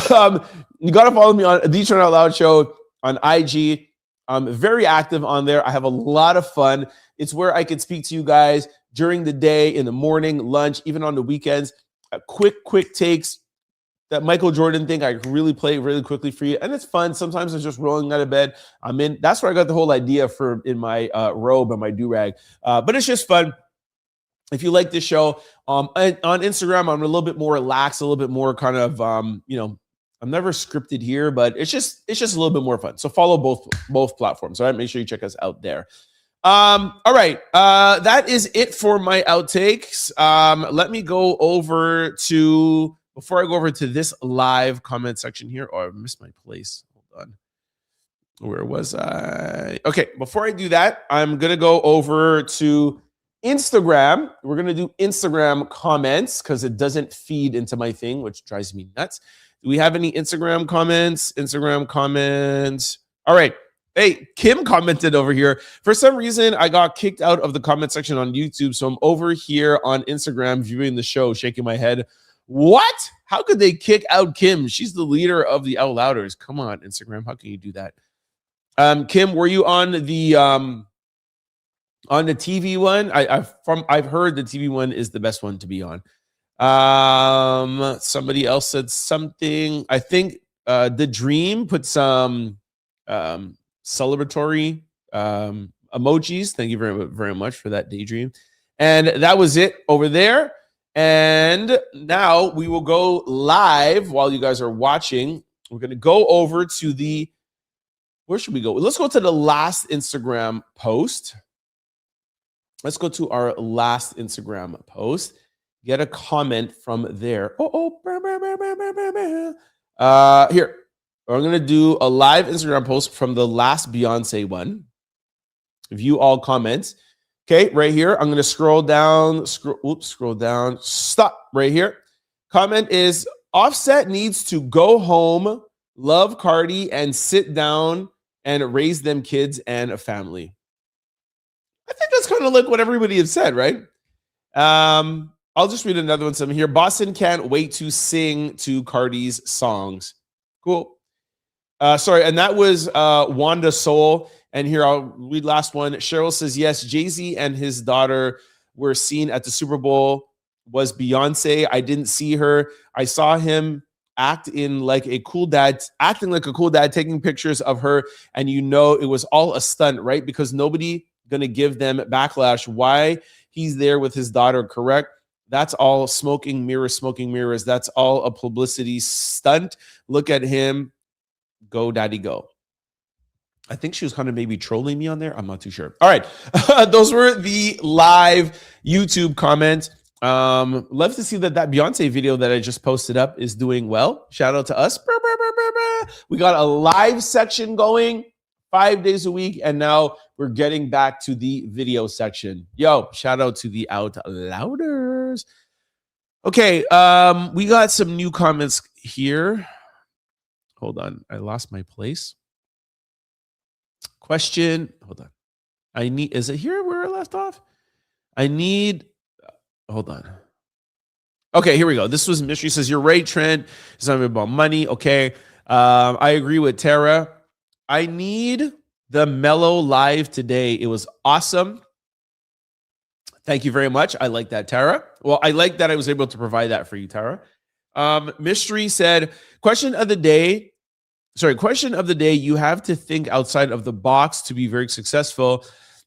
You got to follow me on the Trent Out Loud show on IG. I'm very active on there. I have a lot of fun. It's where I can speak to you guys during the day, in the morning, lunch, even on the weekends. Quick takes. That Michael Jordan thing, I can really play really quickly for you. And it's fun. Sometimes it's just rolling out of bed. That's where I got the whole idea for in my robe and my do-rag. But it's just fun. If you like this show, on Instagram, I'm a little bit more relaxed, a little bit more kind of, I'm never scripted here, but it's just a little bit more fun. So follow both platforms. All right. Make sure you check us out there. All right. That is it for my outtakes. Let me go over to... Before I go over to this live comment section here, I missed my place. Hold on. Where was I? Okay, before I do that, I'm going to go over to Instagram. We're going to do Instagram comments because it doesn't feed into my thing, which drives me nuts. Do we have any Instagram comments? Instagram comments. All right. Hey, Kim commented over here. For some reason, I got kicked out of the comment section on YouTube, so I'm over here on Instagram viewing the show, shaking my head. What? How could they kick out Kim? She's the leader of the Out Louders. Come on, Instagram. How can you do that? Kim, were you on the TV one? I've heard the TV one is the best one to be on. Somebody else said something. I think The Dream put some celebratory emojis. Thank you very, very much for that, Daydream. And that was it over there. And now we will go live while you guys are watching. We're going to go over to where should we go? Let's go to the last Instagram post. Let's go to our last Instagram post. Get a comment from there. Here. We're going to do a live Instagram post from the last Beyonce one. View all comments. Okay, right here. I'm going to scroll down. Scroll down. Stop right here. Comment is Offset needs to go home, love Cardi, and sit down and raise them kids and a family. I think that's kind of like what everybody has said, right? I'll just read another one. Some here. Boston can't wait to sing to Cardi's songs. Cool. Sorry, and that was Wanda Soul. And here I'll read last one. Cheryl says, yes, Jay-Z and his daughter were seen at the Super Bowl. Was Beyonce. I didn't see her. I saw him acting like a cool dad, taking pictures of her. And you know it was all a stunt, right? Because nobody gonna give them backlash. Why he's there with his daughter, correct? That's all smoking mirrors. That's all a publicity stunt. Look at him. Go, daddy, go. I think she was kind of maybe trolling me on there. I'm not too sure. All right. Those were the live YouTube comments. Love to see that Beyonce video that I just posted up is doing well. Shout out to us. We got a live section going 5 days a week. And now we're getting back to the video section. Yo, shout out to the Out Louders. Okay. We got some new comments here. Hold on. I lost my place. Question. Hold on. Is it here where I left off? Hold on. Okay, here we go. This was Mystery says, you're right, Trent. It's not about money. Okay. I agree with Tara. I need the Mellow Live today. It was awesome. Thank you very much. I like that, Tara. Well, I like that I was able to provide that for you, Tara. Mystery said, question of the day, you have to think outside of the box to be very successful.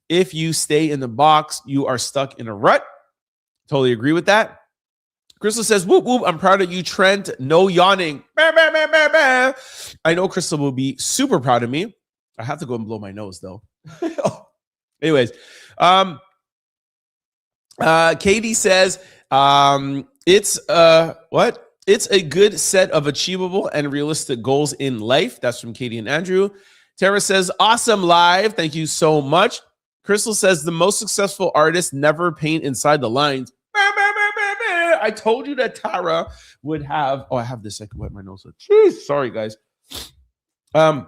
If you stay in the box, you are stuck in a rut. Totally agree with that. Crystal says, whoop, whoop, I'm proud of you, Trent. No yawning. Bah, bah, bah, bah, bah. I know Crystal will be super proud of me. I have to go and blow my nose, though. Anyways, Katie says, it's a good set of achievable and realistic goals in life. That's from Katie and Andrew. Tara says, awesome live. Thank you so much. Crystal says, the most successful artists never paint inside the lines. I told you that Tara would have. Oh, I have this. I can wipe my nose. Jeez, sorry, guys. I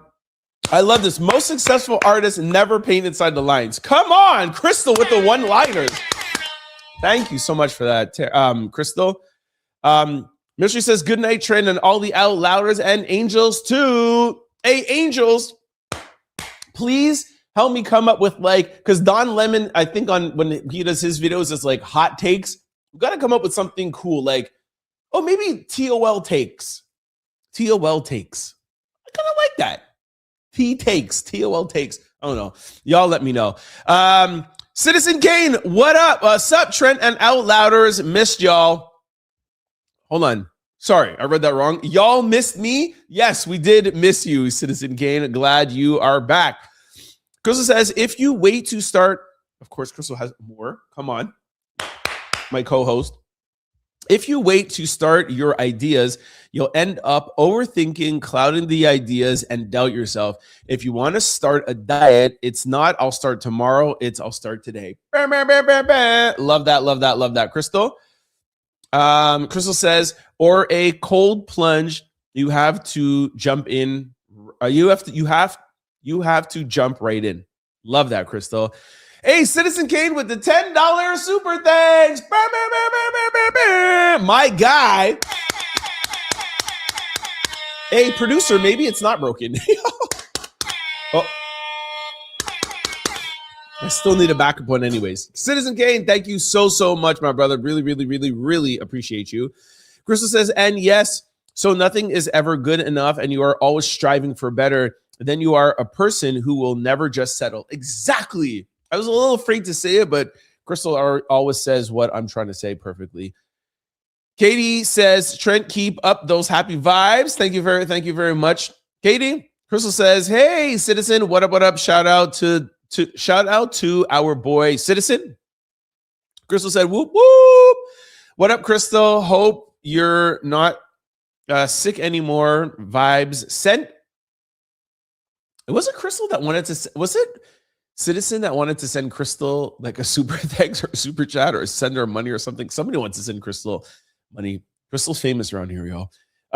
love this. Most successful artists never paint inside the lines. Come on, Crystal with the one-liners. Thank you so much for that, Crystal. Mystery says, good night, Trent, and all the Out Louders and angels too. Hey, angels, please help me come up with because Don Lemon, I think when he does his videos, it's like hot takes. We've got to come up with something cool, maybe TOL takes. TOL takes. I kind of like that. TOL takes. I don't know. Y'all let me know. Citizen Kane, what up? What's up, Trent and Out Louders? Missed y'all. Hold on. Sorry, I read that wrong. Y'all missed me? Yes, we did miss you, Citizen Kane. Glad you are back. Crystal says, if you wait to start, of course, Crystal has more. Come on. My co-host. If you wait to start your ideas, you'll end up overthinking, clouding the ideas, and doubt yourself. If you want to start a diet, it's not I'll start tomorrow, it's I'll start today. Love that, Crystal. Crystal says, or a cold plunge, you have to jump in. You have to jump right in. Love that, Crystal. Hey, Citizen Kane with the $10 super thanks. My guy. Hey, producer, maybe it's not broken. Oh. I still need a backup one anyways. Citizen Kane, thank you so much, my brother. Really appreciate you. Crystal says, and yes, so nothing is ever good enough and you are always striving for better. Then you are a person who will never just settle. Exactly. I was a little afraid to say it, but Crystal always says what I'm trying to say perfectly. Katie says, Trent, keep up those happy vibes. Thank you very much, Katie. Crystal says, hey, Citizen, what up, what up? Shout out to our boy Citizen. Crystal said, whoop, whoop. What up, Crystal? Hope you're not sick anymore. Vibes sent. It wasn't Crystal that wanted to, was it Citizen that wanted to send Crystal like a super thanks or a super chat or send her money or something? Somebody wants to send Crystal money. Crystal's famous around here, y'all.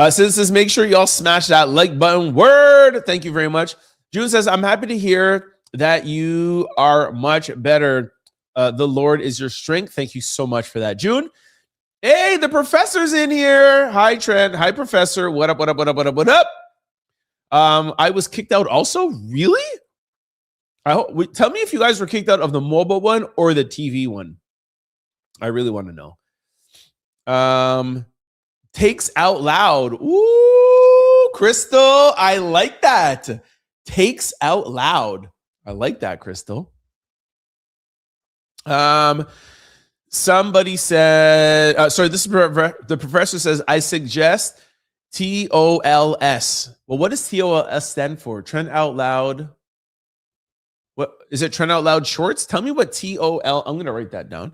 Citizens, make sure y'all smash that like button. Word. Thank you very much. June says, I'm happy to hear that you are much better. The Lord is your strength. Thank you so much for that, June. Hey, the professor's in here. Hi, Trent. Hi, professor. What up, what up, what up, what up, what up? I was kicked out also? Really? Tell me if you guys were kicked out of the mobile one or the TV one. I really want to know. Takes out loud. Ooh, Crystal. I like that. Takes out loud. I like that, Crystal. Somebody said, this is the professor says, I suggest TOLS. Well, what does TOLS stand for? Trent Out Loud. What is it? Trent Out Loud Shorts? Tell me what TOL. I'm going to write that down.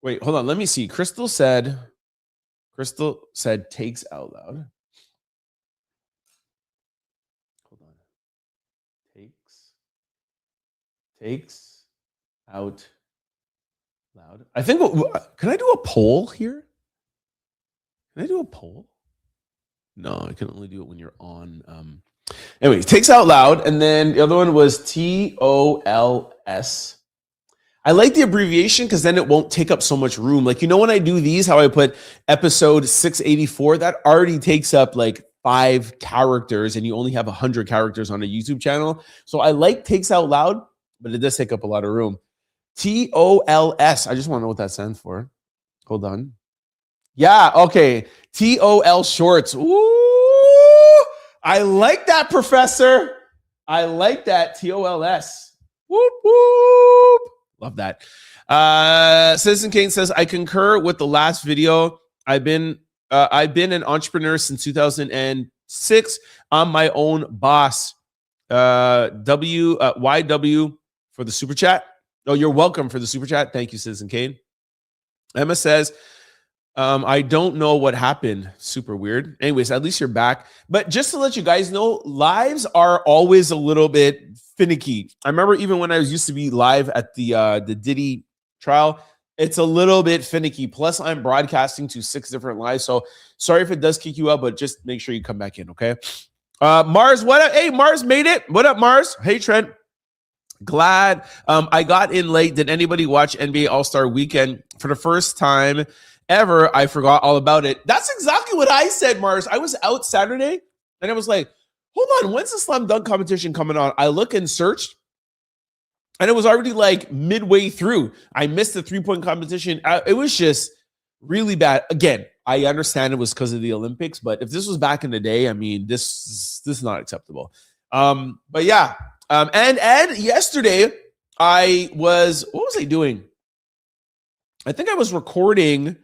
Wait, hold on. Let me see. Crystal said takes out loud. Hold on. Takes out loud. I think, can I do a poll here? Can I do a poll? No, I can only do it when you're on. Anyways, takes out loud. And then the other one was TOLS. I like the abbreviation because then it won't take up so much room. Like, when I do these, how I put episode 684, that already takes up like 5 characters and you only have 100 characters on a YouTube channel. So I like takes out loud, but it does take up a lot of room. TOLS. I just want to know what that stands for. Hold on. Yeah, okay. TOL Shorts. Ooh, I like that, professor. I like that. TOLS. Whoop, whoop. Love that. Citizen Kane says, I concur with the last video. I've been an entrepreneur since 2006. I'm my own boss. YW for the super chat. Oh, you're welcome for the super chat. Thank you, Citizen Kane. Emma says, I don't know what happened. Super weird. Anyways, at least you're back. But just to let you guys know, lives are always a little bit finicky. I remember even when I used to be live at the Diddy trial, it's a little bit finicky. Plus, I'm broadcasting to 6 different lives. So sorry if it does kick you out, but just make sure you come back in, okay? Mars, what up? Hey, Mars made it. What up, Mars? Hey, Trent. Glad I got in late. Did anybody watch NBA All-Star Weekend? For the first time ever, I forgot all about it. That's exactly what I said, Mars. I was out Saturday, and I was like, hold on, when's the slam dunk competition coming on? I look and searched, and it was already like midway through. I missed the 3-point competition. It was just really bad. Again, I understand it was because of the Olympics, but if this was back in the day, I mean, this is not acceptable. But yeah. And yesterday what was I doing? I think I was recording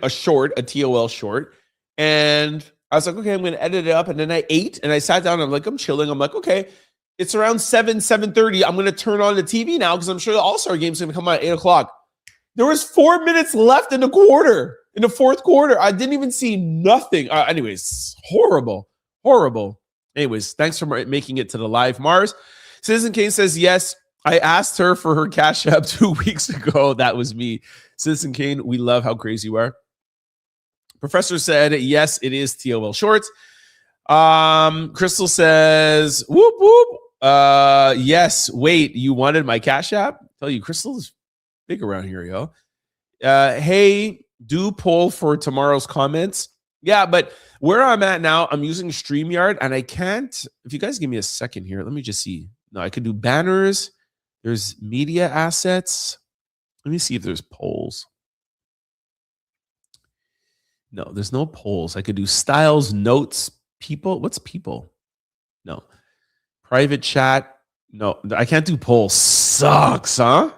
a TOL short, and I was like, okay, I'm going to edit it up. And then I ate and I sat down and I'm like, I'm chilling. I'm like, okay, it's around 7:30. I'm going to turn on the TV now because I'm sure the All-Star game is going to come on at 8:00. There was 4 minutes left in the fourth quarter. I didn't even see nothing. Anyways, horrible. Anyways, thanks for making it to the live. Mars, Citizen Kane says, yes, I asked her for her Cash App 2 weeks ago. That was me. Citizen Kane, we love how crazy you are. Professor said, yes, it is TOL Shorts. Crystal says, whoop, whoop. Yes, wait, you wanted my Cash App? Tell you, Crystal is big around here, yo. Hey, do poll for tomorrow's comments. Yeah, but where I'm at now, I'm using StreamYard, and I can't. If you guys give me a second here, let me just see. No, I could do banners. There's media assets. Let me see if there's polls. No, there's no polls. I could do styles, notes, people. What's people? No. Private chat. No, I can't do polls. Sucks, huh?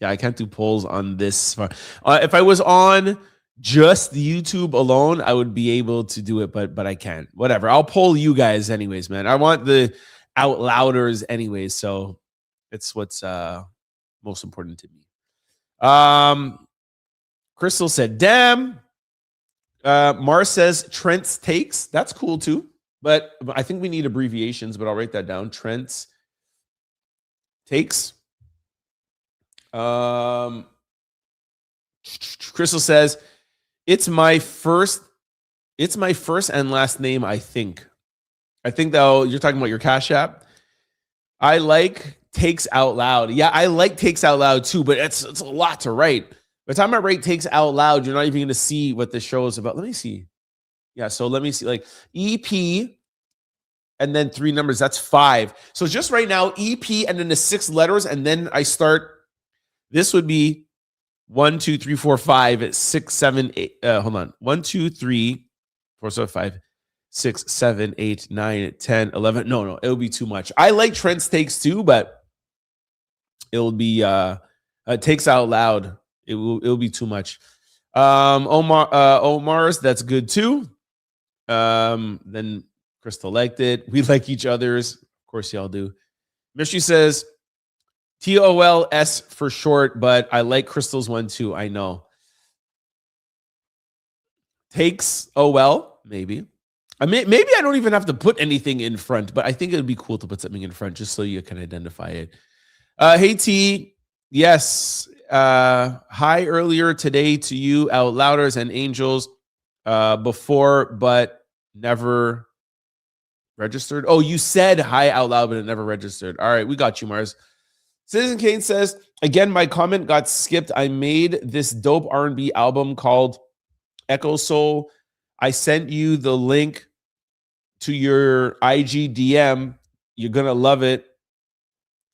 Yeah, I can't do polls on this. If I was on just the YouTube alone, I would be able to do it, but I can't. Whatever. I'll poll you guys anyways, man. I want the out louders anyways, so it's what's most important to me. Crystal said, damn. Mars says Trent's takes. That's cool too. But I think we need abbreviations, but I'll write that down. Trent's takes. Crystal says, it's my first and last name, I think. I think though you're talking about your Cash App. I like takes out loud. Yeah, I like takes out loud too, but it's a lot to write. By the time I write takes out loud, you're not even going to see what the show is about. Let me see. Yeah, so let me see. Like EP and then 3 numbers. That's 5. So just right now, EP and then the 6 letters, and then I start. This would be 1, 2, 3, 4, 5, 6, 7, 8. Hold on. 1, 2, 3, 4, 5, 6, 7, 8, 9, 10, 11. No, it would be too much. I like Trent's takes too, but it'll be takes out loud. It'll be too much. Omar's, that's good too. Then Crystal liked it. We like each other's. Of course, y'all do. Mystery says TOLS for short, but I like Crystal's one too. I know. Takes OL, maybe. Maybe I don't even have to put anything in front, but I think it would be cool to put something in front just so you can identify it. Hey T, yes. Hi earlier today to you, out louders and angels. Before, but never registered. Oh, you said hi out loud, but it never registered. All right, we got you, Mars. Citizen Kane says, again, my comment got skipped. I made this dope R&B album called Echo Soul. I sent you the link to your IG DM. You're going to love it.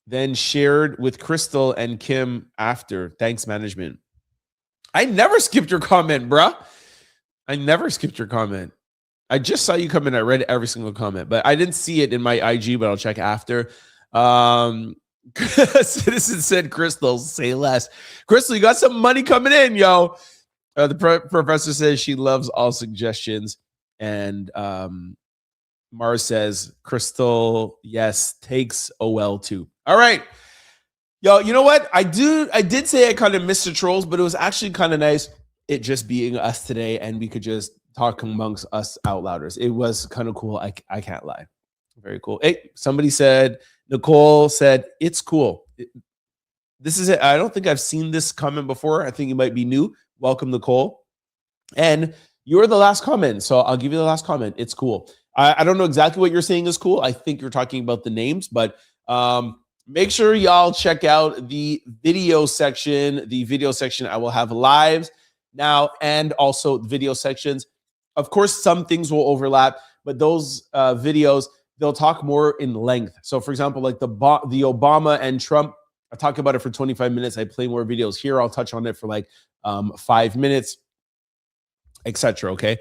Then shared with Crystal and Kim after. Thanks, management. I never skipped your comment, bruh. I never skipped your comment. I just saw you come in. I read every single comment, but I didn't see it in my IG, but I'll check after. Citizen said, Crystal, say less. Crystal, you got some money coming in, yo. The professor says she loves all suggestions. And Mars says, Crystal, yes, takes OL too. All right. Yo, you know what? I did say I kind of missed the trolls, but it was actually kind of nice it just being us today and we could just talk amongst us out louders. It was kind of cool. I can't lie. Very cool. Hey, somebody said, Nicole said, it's cool. This is it. I don't think I've seen this comment before. I think it might be new. Welcome, Nicole. And you're the last comment, so I'll give you the last comment. It's cool. I don't know exactly what you're saying is cool. I think you're talking about the names, but make sure y'all check out the video section. The video section, I will have lives now and also video sections. Of course, some things will overlap, but those videos, they'll talk more in length. So for example, like the Obama and Trump, I talk about it for 25 minutes. I play more videos here. I'll touch on it for like 5 minutes, etc. Okay.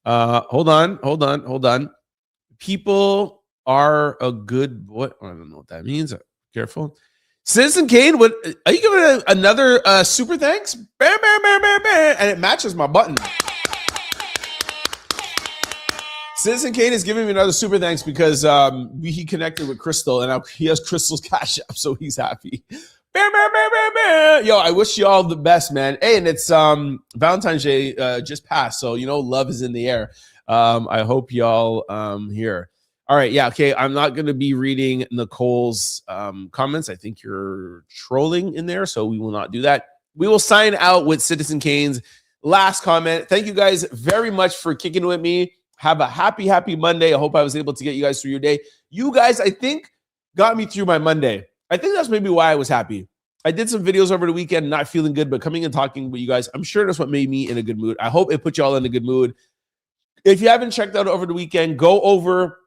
Hold on. People are a good boy. I don't know what that means. Careful. Citizen Kane, what are you giving another super thanks? Bam, bam, bam, bam, bam. And it matches my button. Citizen Kane is giving me another super thanks because he connected with Crystal and he has Crystal's Cash App, so he's happy. Bam, bam, bam, bam, bam. Yo, I wish you all the best, man. Hey, and it's Valentine's Day just passed, so you know love is in the air. I hope y'all here. All right, yeah, okay. I'm not going to be reading Nicole's comments. I think you're trolling in there, so we will not do that. We will sign out with Citizen Kane's last comment. Thank you guys very much for kicking with me. Have a happy Monday. I hope I was able to get you guys through your day. You guys, I think, got me through my Monday. I think that's maybe why I was happy. I did some videos over the weekend, not feeling good, but coming and talking with you guys, I'm sure that's what made me in a good mood. I hope it put y'all in a good mood. If you haven't checked out over the weekend, go over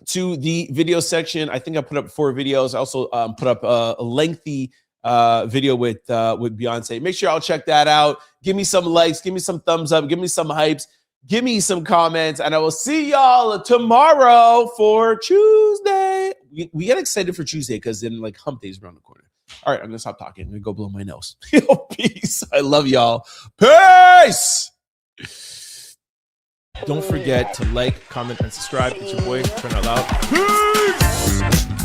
to the video section. I think I put up 4 videos. I also put up a lengthy video with Beyonce. Make sure y'all check that out. Give me some likes. Give me some thumbs up. Give me some hypes. Give me some comments. And I will see y'all tomorrow for Tuesday. We get excited for Tuesday because then like hump day's around the corner. All right, I'm gonna stop talking. I'm gonna go blow my nose. Peace. I love y'all. Peace. Don't forget to like, comment, and subscribe. It's your boy, Trent Out Loud. Peace.